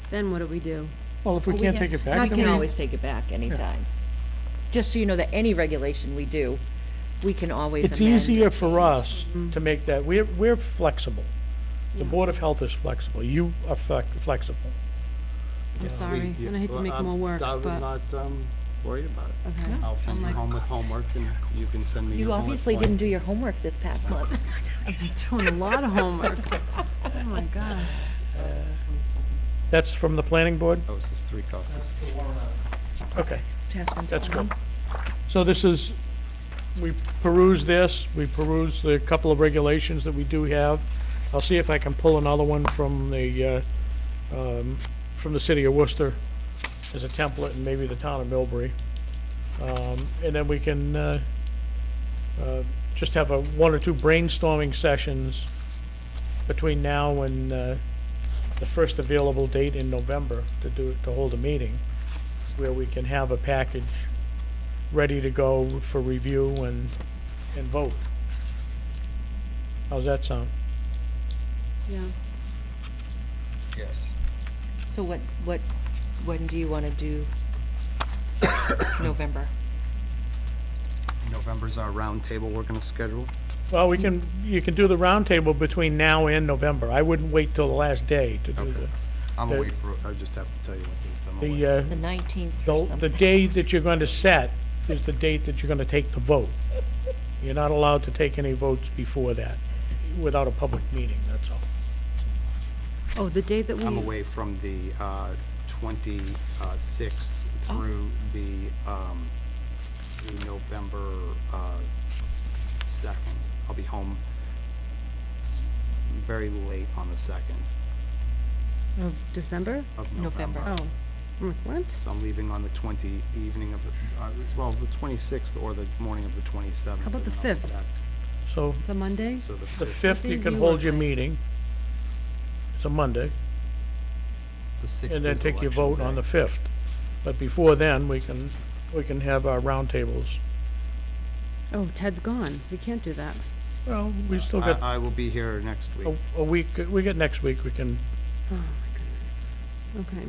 then what do we do? well, if we Well, can't have- take it back, Not We then can take- always take it back anytime. Just so you know that any regulation we do, we can always it's amend. easier for us to make that, we're flexible. The Board of Health is flexible. You are flexible. I'm sorry, and I hate to make more work, I'm but, not worried about it. okay. I'll send I'm you like- home with homework, and you can send me You your homework. obviously plan. didn't do your homework this past month. I've been doing a lot of homework. Oh my gosh. That's from the planning board? Oh, it's just 3 copies. Okay. Pass one to That's Ellen. good. So this is, we peruse this, we peruse the couple of regulations that we do have. I'll see if I can pull another one from the city of Worcester as a template, and maybe the town of Millbury. And then we can just have one or two brainstorming sessions between now and the first available date in November to hold a meeting, where we can have a package ready to go for review and vote. How's that sound? Yeah. Yes. So when do you want to do November? November's our roundtable we're gonna schedule. Well, you can do the roundtable between now and November. I wouldn't wait till the last day to do Okay. I'm The- away for, I just have to tell you what dates I'm away. the, The 19th or the something? day that you're going to set is the date that you're going to take the vote. You're not allowed to take any votes before that, without a public meeting, that's all. Oh, the date that we. I'm away from the 26th through the November 2nd. I'll be home very late on the 2nd Of December? of November. November. Oh, I'm like, what? So I'm leaving on the the evening of the 26th or the morning of the 27th. How about the and then I'll be 5th? back. So It's a Monday? So the the 5th, 5th, you days can you hold work, your right? meeting. It's a Monday, the 6th and then is take your election vote on day. the 5th. But before then, we can have our roundtables. Oh, Ted's gone. We can't do that. Well, we still got I will be here next week. a week, we got next week, we can, Oh, my goodness. Okay.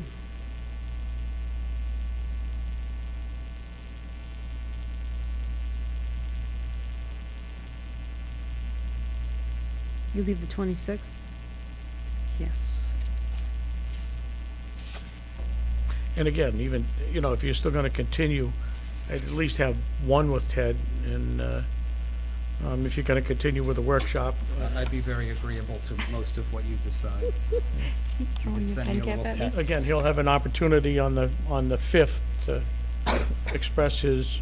You leave the 26th? Yes. and again, even, if you're still gonna continue, I'd at least have one with Ted, and, if you're gonna continue with the workshop, I'd be very agreeable to most of what you decide. so You can send me a little text. again, he'll have an opportunity on the 5th to express his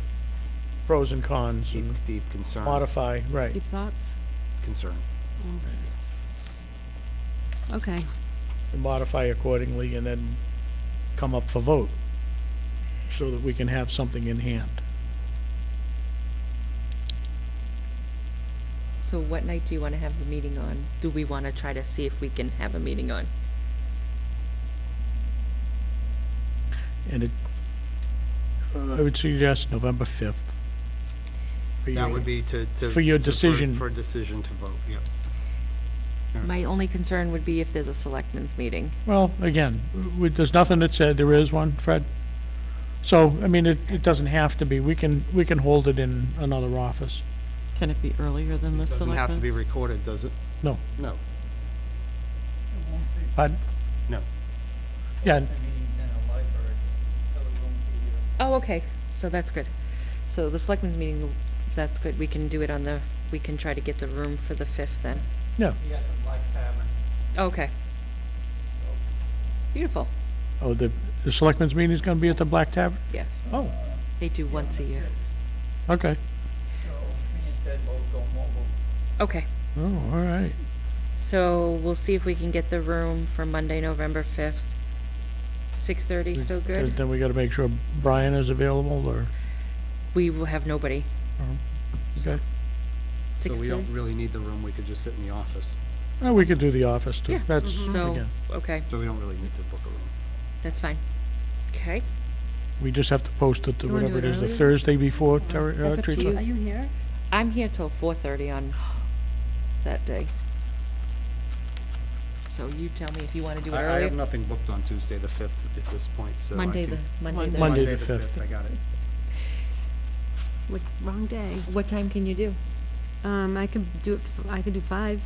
pros and cons and Deep, deep concern. modify, right. Deep thoughts? Concern. Okay. And modify accordingly, and then come up for vote, so that we can have something in hand. So what night do you want to have the meeting on? Do we want to try to see if we can have a meeting on? And I would suggest November 5th. for That your- would be to. for your to- decision. For a decision to vote, yeah. My only concern would be if there's a selectmen's meeting. Well, again, there's nothing that said there is one, Fred. So, I mean, it doesn't have to be. We can hold it in another office. Can it be earlier than the Doesn't have to be selectmen's? recorded, does it? No, No, pardon? no. Yeah, Oh, okay, so that's good. So the selectmen's meeting, that's good. We can do it on the, we can try to get the room for the 5th then. yeah. Okay. Beautiful, Oh, the selectmen's meeting's gonna be at the Black Tavern? yes. Oh, They do once a year. okay. Okay, Oh, all right. so we'll see if we can get the room for Monday, November 5th. 6:30, still good? Then we gotta make sure Brian is available, or, We will have nobody. okay. So we don't 6:30? really need the room, we could just sit in the office. Oh, we could do the office too. Yeah. That's, So, again, okay, So we don't really need to book a room. that's fine. Okay, we just have to post it to You wanna do whatever it it is, the earlier? Thursday before, That's up to Teresa? you. Are you here? I'm here till 4:30 on that day. So you tell me if you wanna do it I earlier. have nothing booked on Tuesday, the 5th at this point, so I Monday can- Monday the. Monday Monday the the 5th. 5th, I got it. What, wrong day. What time can you do? I could do it, I could do 5.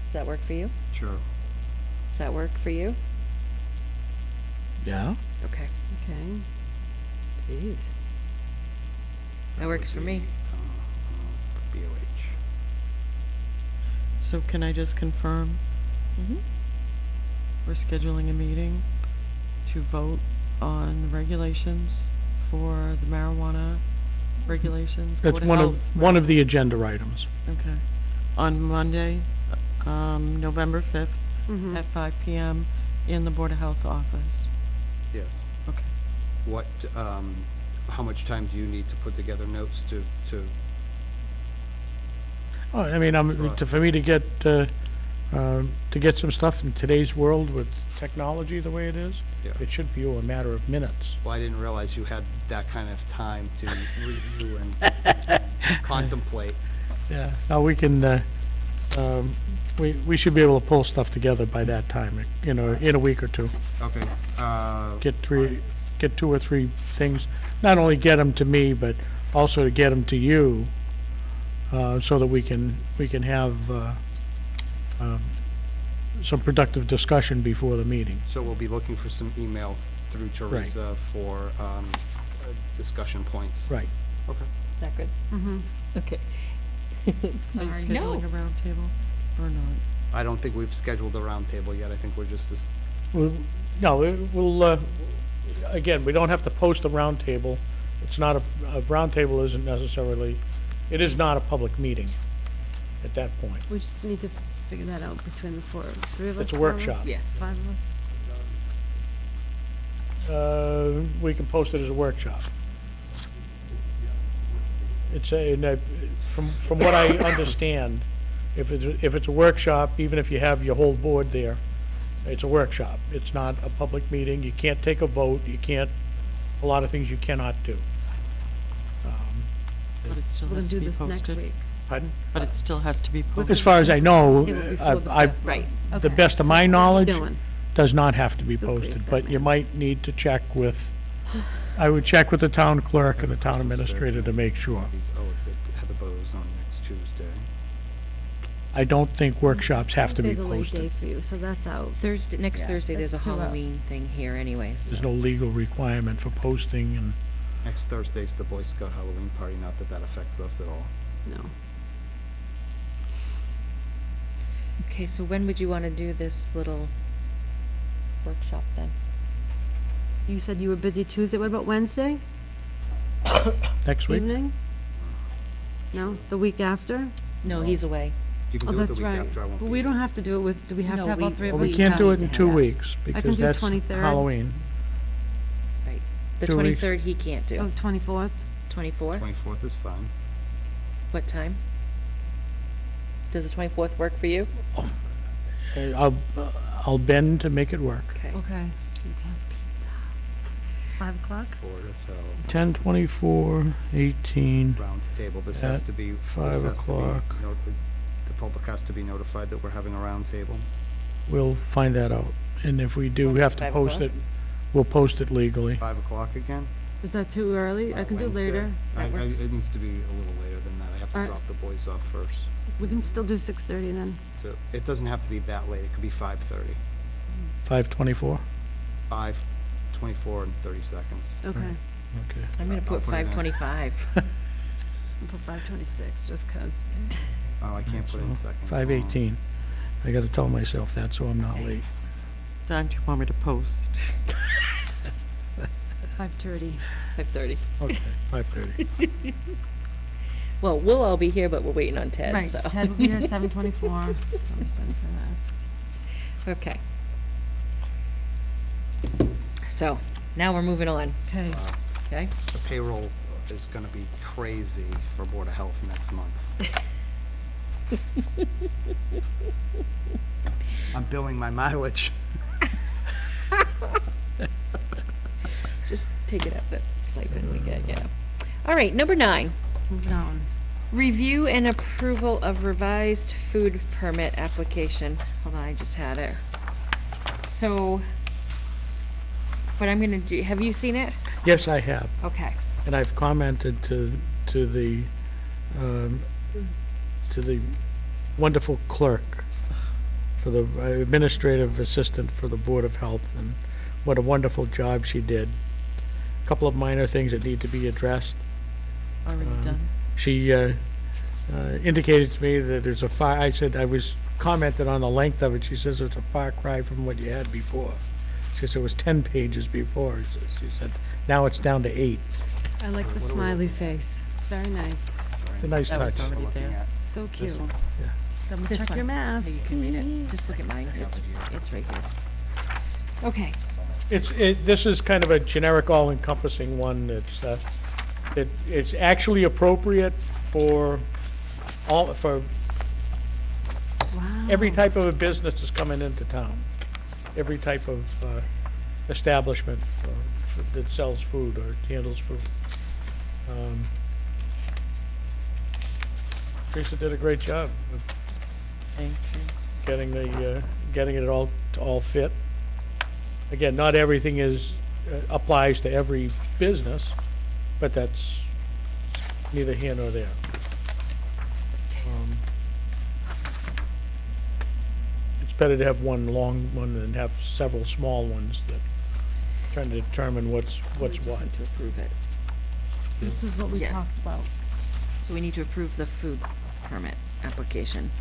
Does that work for you? Sure. Does that work for you? Yeah? Okay, Okay. Jeez. that works for me. BOH. So can I just confirm, Mm-hmm. we're scheduling a meeting to vote on the regulations for the marijuana regulations? That's Board of one of, Health? one of the agenda items. Okay. On Monday, November 5th Mm-hmm. at 5 PM in the Board of Health office. Yes. Okay. What, how much time do you need to put together notes to, Oh, I mean, For us. for me to get some stuff in today's world with technology the way it is, Yeah. it should be a matter of minutes. well, I didn't realize you had that kind of time to review and contemplate. Yeah. Now, we can, we should be able to pull stuff together by that time, in a week or two. Okay, Get 2 or 3 things, not only get them to me, but also to get them to you, so that we can have, some productive discussion before the meeting. so we'll be looking for some email through Teresa for, discussion points. Right. Okay. Is that good? Mm-hmm. Okay. Are you Sorry. scheduling a roundtable or not? I don't think we've scheduled a roundtable yet, I think we're just No, again, we don't have to post a roundtable. It's not a roundtable isn't necessarily, it is not a public meeting at that point. We just need to figure that out between the 3 of us. It's a 4 of us, workshop. Yes. 5 of us. We can post it as a workshop. From what I understand, if it's a workshop, even if you have your whole board there, it's a workshop. It's not a public meeting. You can't take a vote. You can't, a lot of things you cannot do. But it still We're has gonna to do be this next posted? week. Pardon? But it still has to be As posted? far as I know, Table before the I, fifth. Right. the Okay, best of so my what we're knowledge, doing. does not have to be Agree posted, with but that, you man. might need to check with, I would check with the town clerk and the town Christmas administrator to make sure. Heather Bowes on next Tuesday. I don't think workshops have to be There's a late day posted. for you, so that's out. Next Yeah, Thursday, there's a that's too low. Halloween thing here anyways. There's no legal requirement for posting, and Next Thursday's the Boy Scout Halloween party, not that that affects us at all. No. Okay, so when would you wanna do this little workshop then? You said you were busy Tuesday. What about Wednesday next week, evening? No, the week after? No, he's away. You can Oh, do it the that's week right. after, I won't But be we here. don't have to do it with, do we have No, to have all we- 3 of well, us? we can't do it come? in 2 Yeah. weeks, can because do that's 23rd. Halloween. Right. The 2 weeks. 23rd, he can't Oh, do. 24th? 24th? 24th is fine. What time? Does the 24th work for you? I'll bend to make it work. Okay. Okay. You can have pizza. 5 o'clock? Board of Health, 10:24, 18, round table, this has At to be, 5 this has to be, o'clock. the public has to be notified that we're having a round table. we'll find that out. And if we do Want it have to 5 post o'clock? it, we'll post it legally. 5 o'clock again? Is that too early? I can do Wednesday. later. That works. It needs to be a little later than that. I have to Alright. drop the boys off first. We can still do 6:30 then. So it doesn't have to be that late. It could be 5:30. 5:24? 5:24 and 30 seconds. Okay. Okay. I'm gonna put put it in. 5:25. I'll put 5:26 just 'cause. Oh, I can't put in seconds. 5:18. I gotta tell myself that, so I'm not late. Time do you want me to post? 5:30. 5:30. Okay, 5:30. Well, we'll all be here, but we're waiting on Ted, Right, so. Ted will be here 7:24. I'm sending for that. Okay. So, now we're moving on, Okay. okay? The payroll is gonna be crazy for Board of Health next month. I'm billing my mileage. Just take it out, that stipend we get, yeah. All right, number 9. Moving on. Review and approval of revised food permit application. Hold on, I just had it. So, what I'm gonna do, have you seen it? Yes, I have, Okay. and I've commented to the, to the wonderful clerk for the administrative assistant for the Board of Health, and what a wonderful job she did. A couple of minor things that need to be addressed. Already done. She indicated to me that there's I said, I was commented on the length of it. She says it's a far cry from what you had before. She said it was 10 pages before. She said, now it's down to 8. I like the smiley face. It's very nice. It's a nice That was touch. already Looking there. at So cute. this one. Double This check one. your math. You can read it. Just look at mine. It's right here. Okay. This is kind of a generic, all-encompassing one it's actually appropriate for Wow. every type of a business that's coming into town. Every type of establishment that sells food or handles food. Teresa did a great job of Thank you. getting it all fit. Again, not everything applies to every business, but that's neither here nor there. It's better to have one long one than have several small ones that trying to determine what's So we just what. need to approve it. This is what we Yes. talked about. So we need to approve the food permit application.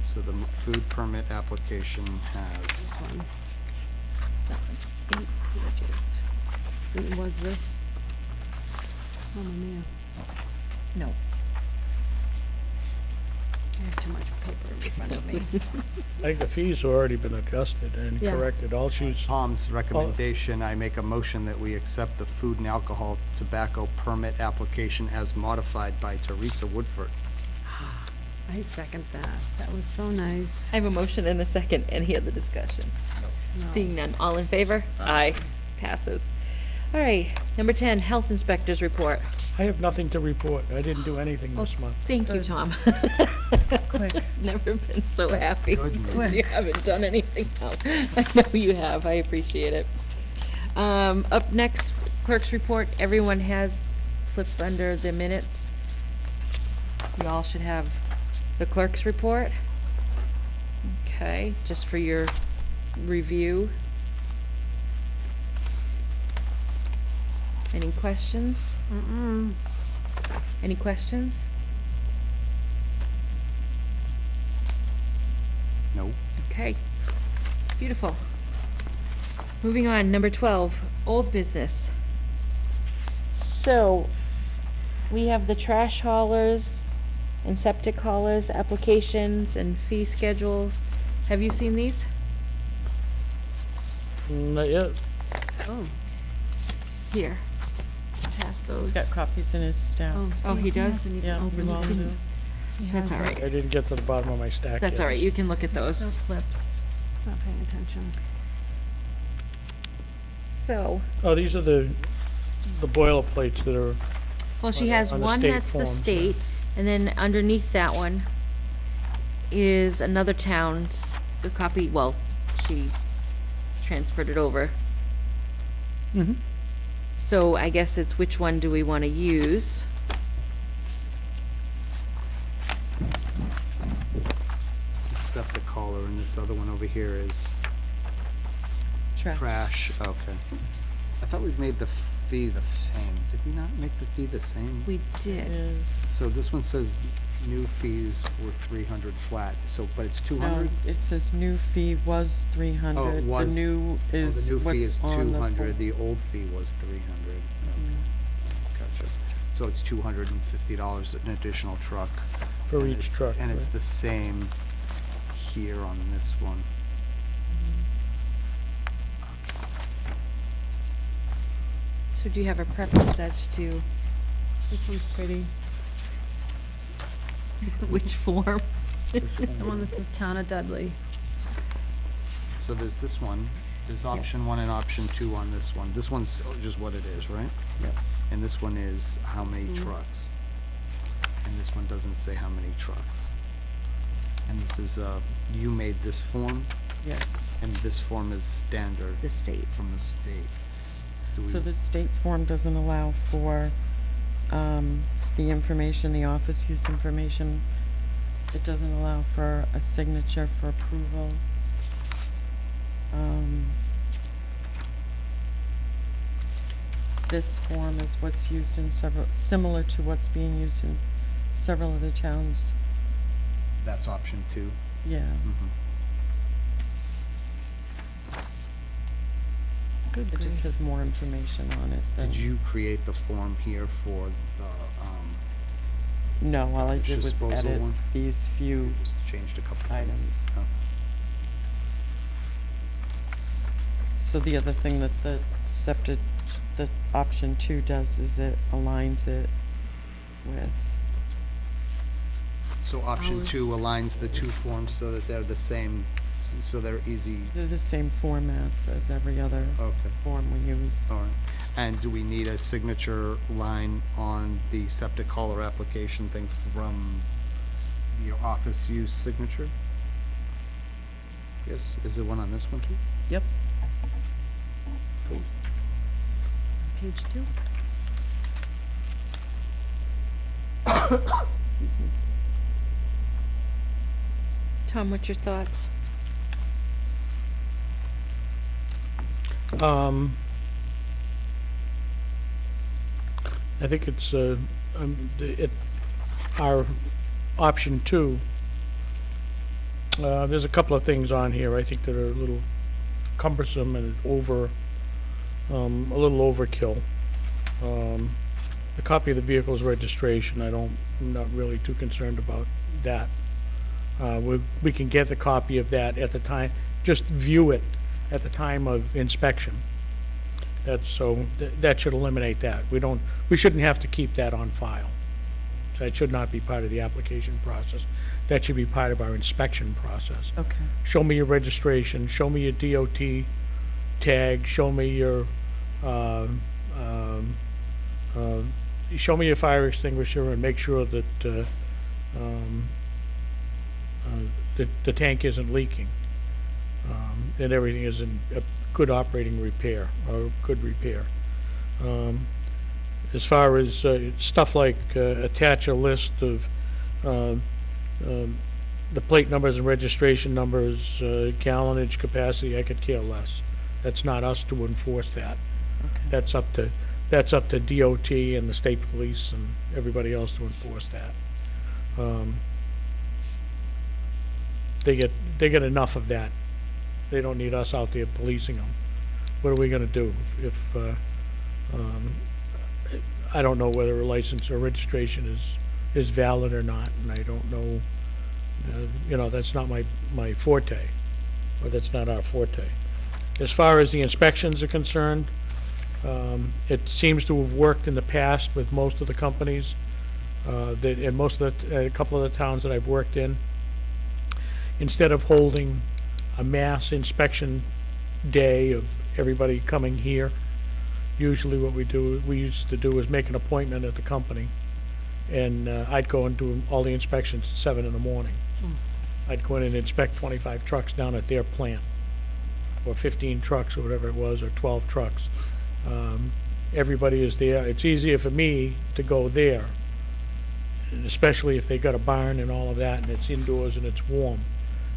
So the food permit application This has, one. Nothing. 8 pages. And was this? Oh, mia. No. I have too much paper in front of me. I think the fees have already been adjusted and Yeah. corrected. All she's, Tom's recommendation, I make a motion that we accept the food and alcohol tobacco permit application as modified by Teresa Woodford. I second that. That was so nice. I have a motion and a second. Any other discussion? No. Seeing none. All in favor? Aye. Passes. All right. Number 10, health inspector's report. I have nothing to report. I didn't do anything this month. Thank you, Tom. Quick. Never been so happy Goodness. because you haven't done anything else. I know you have. I appreciate it. Up next, clerk's report. Everyone has flipped under the minutes. You all should have the clerk's report. Okay, just for your review. Any questions? Mm-mm. Any questions? No. Okay, beautiful. Moving on, number 12, old business. So, we have the trash haulers and septic haulers, applications and fee schedules. Have you seen these? Not yet. Oh, Here. Pass He's those. got copies in his staff. Oh, he does? hasn't even Yeah, opened we all it. do. He That's all hasn't. right. I didn't get to the bottom of my stack That's yet. all right, you can look at It's those. still flipped. It's not paying attention. So, Oh, these are the boilerplates that are, well, she On the- has on the one state that's the forms, yeah. state, and then underneath that one is another town's, a copy, well, she transferred it over. Mhm. So I guess it's which one do we want to use? This is septic collar, and this other one over here is trash. Okay. I thought we've made the fee the same. Did we not make the fee the same? We did. Is, So this one says new fees were 300 flat, so, but it's 200? no, it says new fee was 300. was- The new Oh, is the new fee is what's on the 200, form. the old fee was 300. Okay. Gotcha. So it's $250 an additional truck. For and each it's- truck, And it's right. the same here on this one. So do you have a preference as to This one's pretty. which form? The one that says Town of Dudley. So there's this one, there's option 1 and option 2 on this one. This one's just what it is, right? Yes. And this one is how many Mm-hmm. trucks. And this one doesn't say how many trucks. And this is, you made this form, Yes. and this form is standard The state. from the state. Do So we- the state form doesn't allow for, the information, the office use information. It doesn't allow for a signature for approval. This form is what's used in several, similar to what's being used in several other towns. That's option 2. Yeah. Mhm. Good It just grief. has more information on it than. Did you create the form here for the, No, all I did was disposal edit one? these few. just changed a couple things? Items. Oh. So the other thing that the septic, the option 2 does is it aligns it with, So option Ours. 2 aligns the two forms so that they're the same, so they're easy. they're the same formats as every other Okay. form we use. All right. And do we need a signature line on the septic collar application thing from your office use signature? Yes, is there one on this one too? Yep. Cool. Page 2. Excuse me. Tom, what's your thoughts? I think it's, our option 2. There's a couple of things on here, I think, that are a little cumbersome and a little overkill. The copy of the vehicle's registration, I'm not really too concerned about that. We can get the copy of that at the time, just view it at the time of inspection. That should eliminate that. We shouldn't have to keep that on file. So that should not be part of the application process. That should be part of our inspection process. Okay. Show me your registration, show me your DOT tag, show me your fire extinguisher, and make sure that the tank isn't leaking, and everything is in a good operating repair, or good repair. As far as stuff like attach a list of the plate numbers and registration numbers, gallonage capacity, I could care less. That's not us to enforce that. Okay. That's up to DOT and the state police and everybody else to enforce that. They get enough of that. They don't need us out there policing them. What are we gonna do if I don't know whether a license or registration is valid or not, and I don't know, that's not my forte, or that's not our forte. As far as the inspections are concerned, it seems to have worked in the past with most of the companies, in most of a couple of the towns that I've worked in. Instead of holding a mass inspection day of everybody coming here, usually what we used to do is make an appointment at the company, and I'd go and do all the inspections at 7 in the morning. I'd go in and inspect 25 trucks down at their plant, or 15 trucks, or whatever it was, or 12 trucks. everybody is there. It's easier for me to go there, and especially if they got a barn and all of that, and it's indoors and it's warm,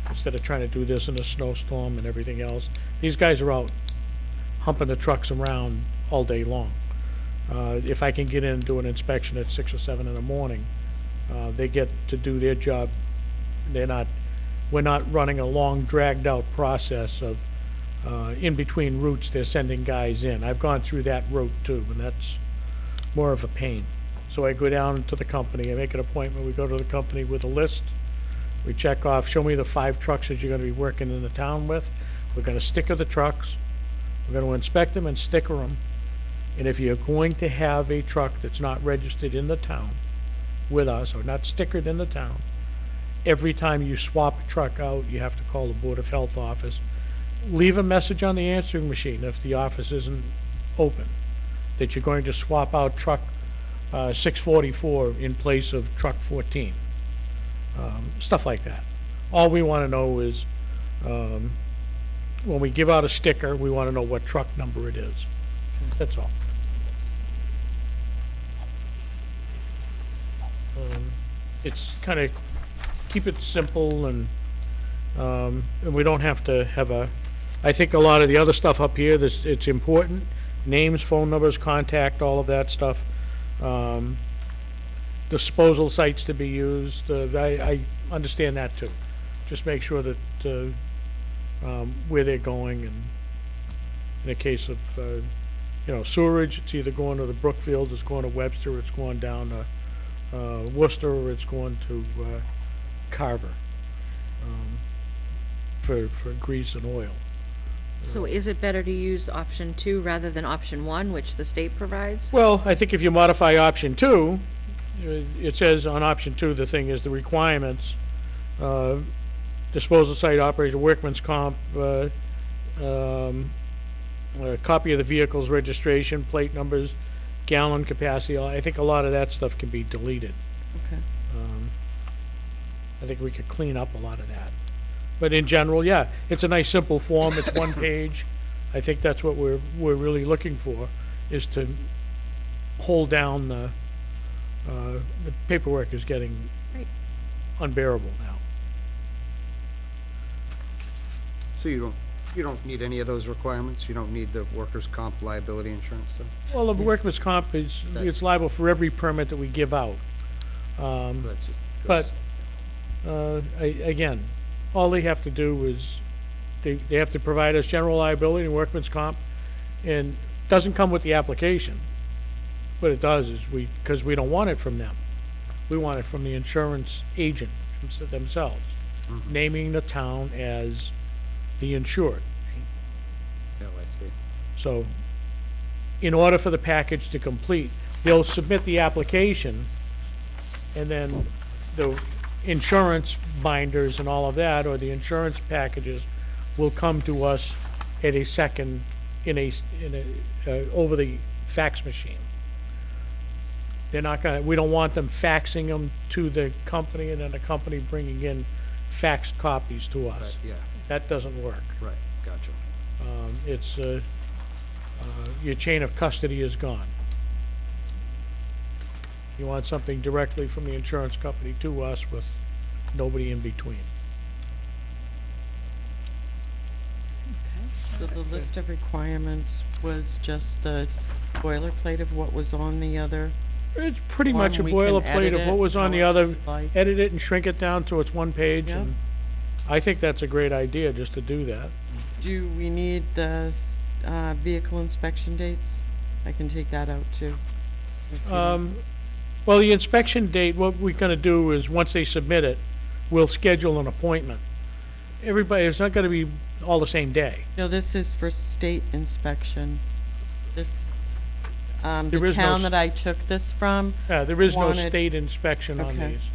instead of trying to do this in a snowstorm and everything else. These guys are out humping the trucks around all day long. If I can get in and do an inspection at 6 or 7 in the morning, they get to do their job. We're not running a long, dragged-out process of, in between routes, they're sending guys in. I've gone through that route too, and that's more of a pain. So I go down to the company, I make an appointment, we go to the company with a list, we check off, show me the 5 trucks that you're gonna be working in the town with. We're gonna sticker the trucks, we're gonna inspect them and sticker them. And if you're going to have a truck that's not registered in the town with us, or not stickered in the town, every time you swap a truck out, you have to call the Board of Health office. Leave a message on the answering machine if the office isn't open, that you're going to swap out truck 644 in place of truck 14. Stuff like that. All we want to know is, when we give out a sticker, we want to know what truck number it is. That's all. It's kind of, keep it simple, and we don't have to have I think a lot of the other stuff up here, it's important. Names, phone numbers, contact, all of that stuff. Disposal sites to be used, I understand that too. Just make sure that, where they're going, and in the case of, sewerage, it's either going to the Brookfield, it's going to Webster, it's going down to, Worcester, or it's going to, Carver, for grease and oil. So is it better to use option 2 rather than option 1, which the state provides? Well, I think if you modify option 2, it says on option 2, the thing is the requirements, disposal site operator, workman's comp, a copy of the vehicle's registration, plate numbers, gallon capacity. I think a lot of that stuff can be deleted. Okay. I think we could clean up a lot of that. But in general, yeah, it's a nice simple form. It's one page. I think that's what we're really looking for, is to hold down the paperwork is getting Right. unbearable now. So you don't need any of those requirements? You don't need the workers' comp liability insurance stuff? Well, the workman's comp is, it's liable for every permit that we give out. That's just. But, again, all they have to do is, they have to provide us general liability and workman's comp, and doesn't come with the application. What it does is because we don't want it from them. We want it from the insurance agent themselves, naming the town as the insured. Yeah, I see. So, in order for the package to complete, they'll submit the application, and then the insurance binders and all of that, or the insurance packages, will come to us at a second, over the fax machine. They're not gonna, we don't want them faxing them to the company, and then the company bringing in faxed copies to us. Right, yeah, That doesn't work. right, gotcha. It's, your chain of custody is gone. You want something directly from the insurance company to us with nobody in between. So the list of requirements was just the boilerplate of what was on the other? It's pretty much a We can boilerplate edit of what it was on the however other, we'd like. edit it and shrink it down to its one page, Yep. and I think that's a great idea, just to do that. Do we need the vehicle inspection dates? I can take that out too. if you don't- Well, the inspection date, what we're gonna do is, once they submit it, we'll schedule an appointment. Everybody, it's not gonna be all the same day. No, this is for state inspection. This, There the is no town s- that I took this from, There is no Wanted- state inspection on Okay. these.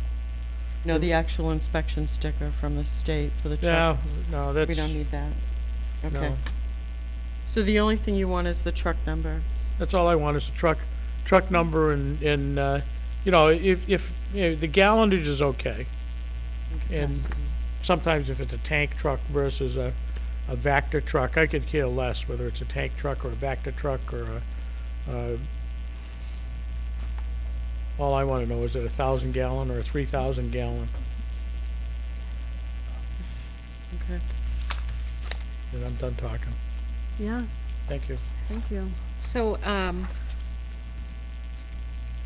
no, the actual inspection sticker from the state for the No, trucks. no, that's, We don't need that. Okay. no. So the only thing you want is the truck numbers? That's all I want, is a truck number, and, if the gallonage is okay. And Capacity. sometimes if it's a tank truck versus a Vector truck, I could care less whether it's a tank truck or a Vector truck or All I wanna know, is it 1,000 gallon or a 3,000 gallon? Okay. And I'm done talking. Yeah, Thank you. thank you. So,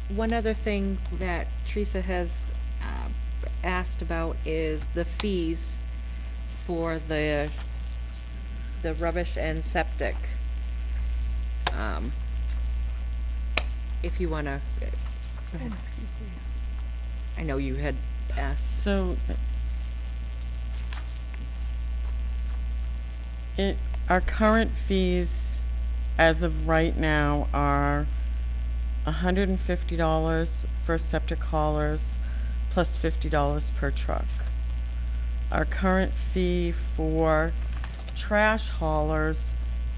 one other thing that Teresa has, asked about is the fees for the rubbish and septic. If you wanna, go ahead. Excuse me. I know you had asked. So, our current fees as of right now are $150 for septic haulers plus $50 per truck. Our current fee for trash haulers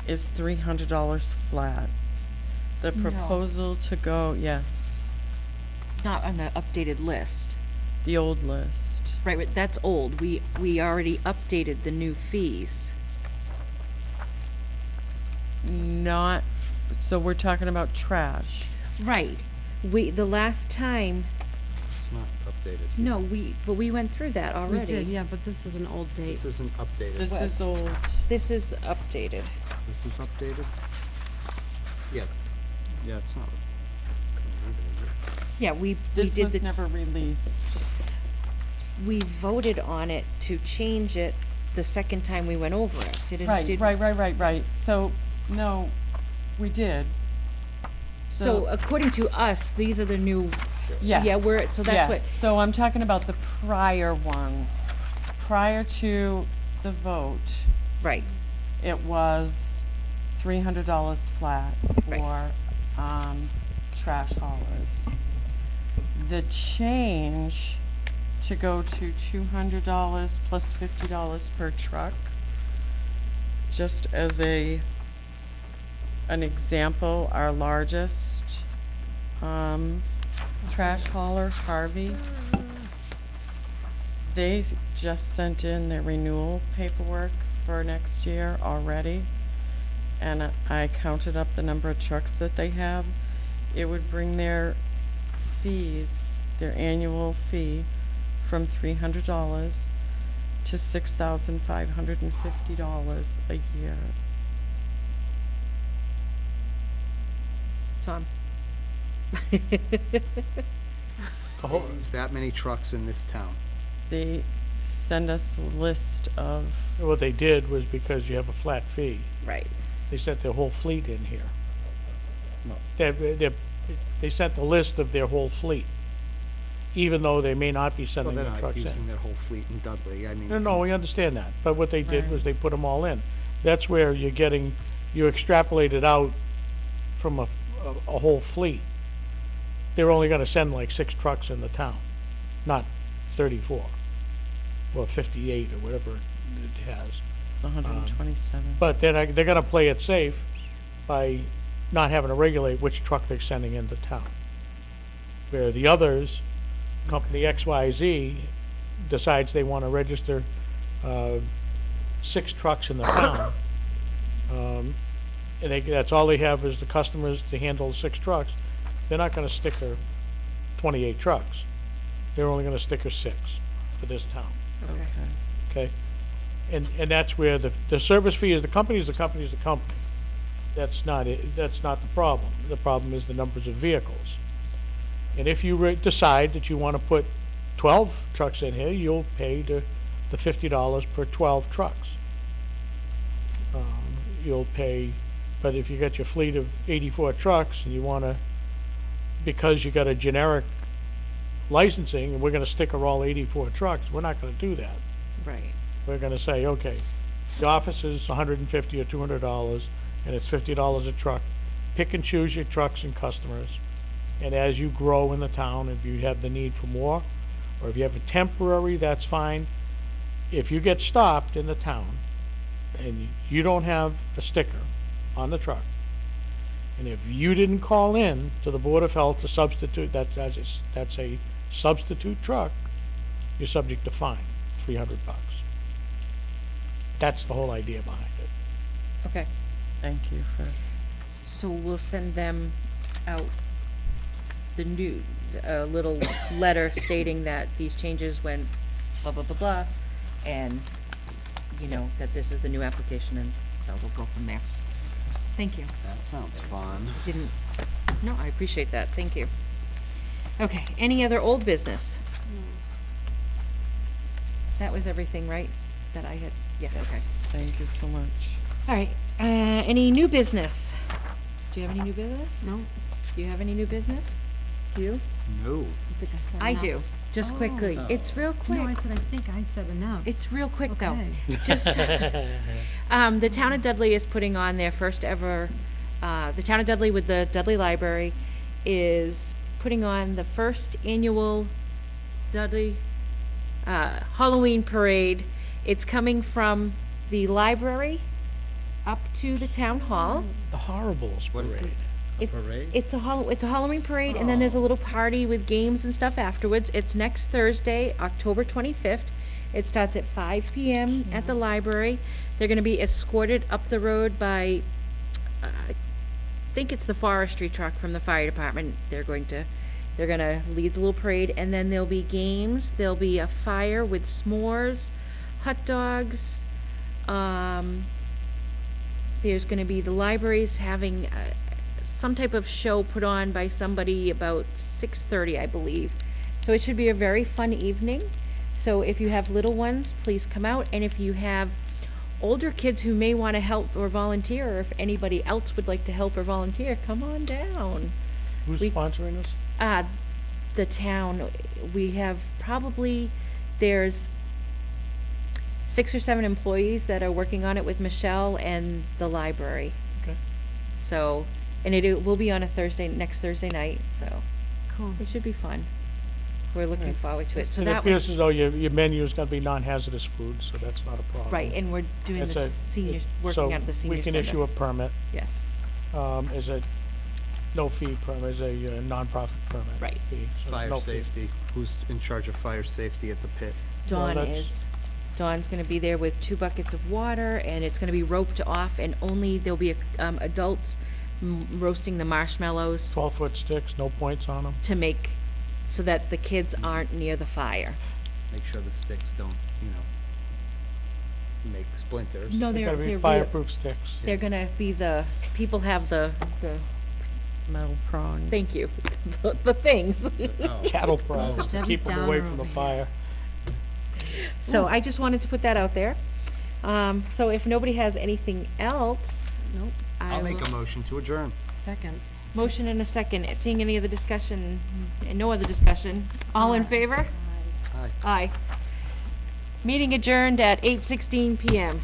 is $300 flat. The No. proposal to go, yes, Not on the updated list. the old list. Right, but that's old. We already updated the new fees. Not, so we're talking about trash. Right. The last time, It's not updated. no, but we went through that We already. did, yeah, but this is an old date. This isn't updated. This is old. This is the updated. This is updated? Yeah. Yeah, it's not. Either, is it? Yeah, we This did was the, never released. we voted on it to change it the second time we went over it. Right. So, no, we did. So according to us, these are the new, Yes. yeah, so that's what, yes. So I'm talking about the prior ones. Prior to the vote, right, it was $300 flat Right. for, trash haulers. The change to go to $200 plus $50 per truck, just as an example, our largest, trash hauler, Harvey, they just sent in their renewal paperwork for next year already. And I counted up the number of trucks that they have. It would bring their fees, their annual fee, from $300 to $6,550 a year. Tom. There's that many trucks in this town. They send us a list of, What they did was, because you have a flat fee, Right. they sent their whole fleet in here. They sent the list of their whole fleet, even though they may not be Well, sending they're the not trucks in. using their whole fleet in Dudley, I mean. No, we understand that, but what they did Right. was they put them all in. That's where you extrapolate it out from a whole fleet. They're only gonna send like 6 trucks in the town, not 34, or 58, or whatever it has. it's 127. But they're gonna play it safe by not having to regulate which truck they're sending into town. Where the others, company XYZ, decides they wanna register, 6 trucks in the town. And that's all they have is the customers to handle the 6 trucks. They're not gonna sticker 28 trucks. They're only gonna sticker 6 for this town, Okay. okay? And that's where the service fee is, the company. That's not it, that's not the problem. The problem is the numbers of vehicles. And if you decide that you wanna put 12 trucks in here, you'll pay the $50 per 12 trucks. You'll pay, but if you got your fleet of 84 trucks and you wanna, because you got a generic licensing, and we're gonna sticker all 84 trucks, we're not gonna do that. Right. We're gonna say, okay, the office is $150 or $200, and it's $50 a truck. Pick and choose your trucks and customers. And as you grow in the town, if you have the need for more, or if you have a temporary, that's fine. If you get stopped in the town, and you don't have a sticker on the truck, and if you didn't call in to the Board of Health to substitute, that's a substitute truck, you're subject to fine, $300. That's the whole idea behind it. Okay. Thank you for, So we'll send them out the new, a little letter stating that these changes went blah, blah, blah, blah, and, you know, that this is the new application, and so we'll go from there. Thank you. That sounds fun. No, I appreciate that, thank you. Okay, any other old business? That was everything, right, that I had, yeah, okay. Thank you so much. All right, any new business? Do you have any new business? No, Do you have any new business? Do you? No. I think I said enough. I do, just quickly, it's real quick. No, I said, I think I said enough. It's real quick though. Okay. Just, the town of Dudley is putting on their first ever, the town of Dudley with the Dudley Library is putting on the first annual Dudley, Halloween parade. It's coming from the library up to the town hall. The Horribles What is it? parade. A It- parade? It's a Halloween parade, and then there's a little party with games and stuff afterwards. It's next Thursday, October 25th. It starts at 5 p.m. at the library. They're gonna be escorted up the road by, I think it's the forestry truck from the fire department. They're gonna lead the little parade, and then there'll be games. There'll be a fire with s'mores, hot dogs. There's gonna be, the library's having, some type of show put on by somebody about 6:30, I believe. So it should be a very fun evening. So if you have little ones, please come out, and if you have older kids who may want to help or volunteer, or if anybody else would like to help or volunteer, come on down. Who's We- sponsoring this? The town, we have probably, there's 6 or 7 employees that are working on it with Michelle and the library. Okay. So, and it will be on a Thursday, next Thursday night, so Cool. it should be fun. We're looking forward to it. So It that appears was, as though your menu is gonna be non-hazardous food, so that's not a problem. right, and we're doing It's the a- seniors, it- working out of the senior So we center. can issue a permit, Yes, is a no-fee permit, is a nonprofit permit. Right. fee, so Fire no fee. safety. Who's in charge of fire safety at the pit? Dawn that's- is. Dawn's gonna be there with 2 buckets of water, and it's gonna be roped off, and only, there'll be, adults roasting the marshmallows 12-foot sticks, no points on them. to make, so that the kids aren't near the fire. Make sure the sticks don't, make splinters. No, They're they're, gonna be they're fireproof sticks. They're gonna be people have the, Metal prongs. thank you, the things. Oh. Cattle prods, to Debbie keep them away Downer from the over fire. So I just wanted to put that out there. So if nobody has anything else, Nope. I'll make a motion to adjourn. Second. motion and a second. Seeing any other discussion, and no other discussion, all in favor? Aye. Aye. Meeting adjourned at 8:16 PM.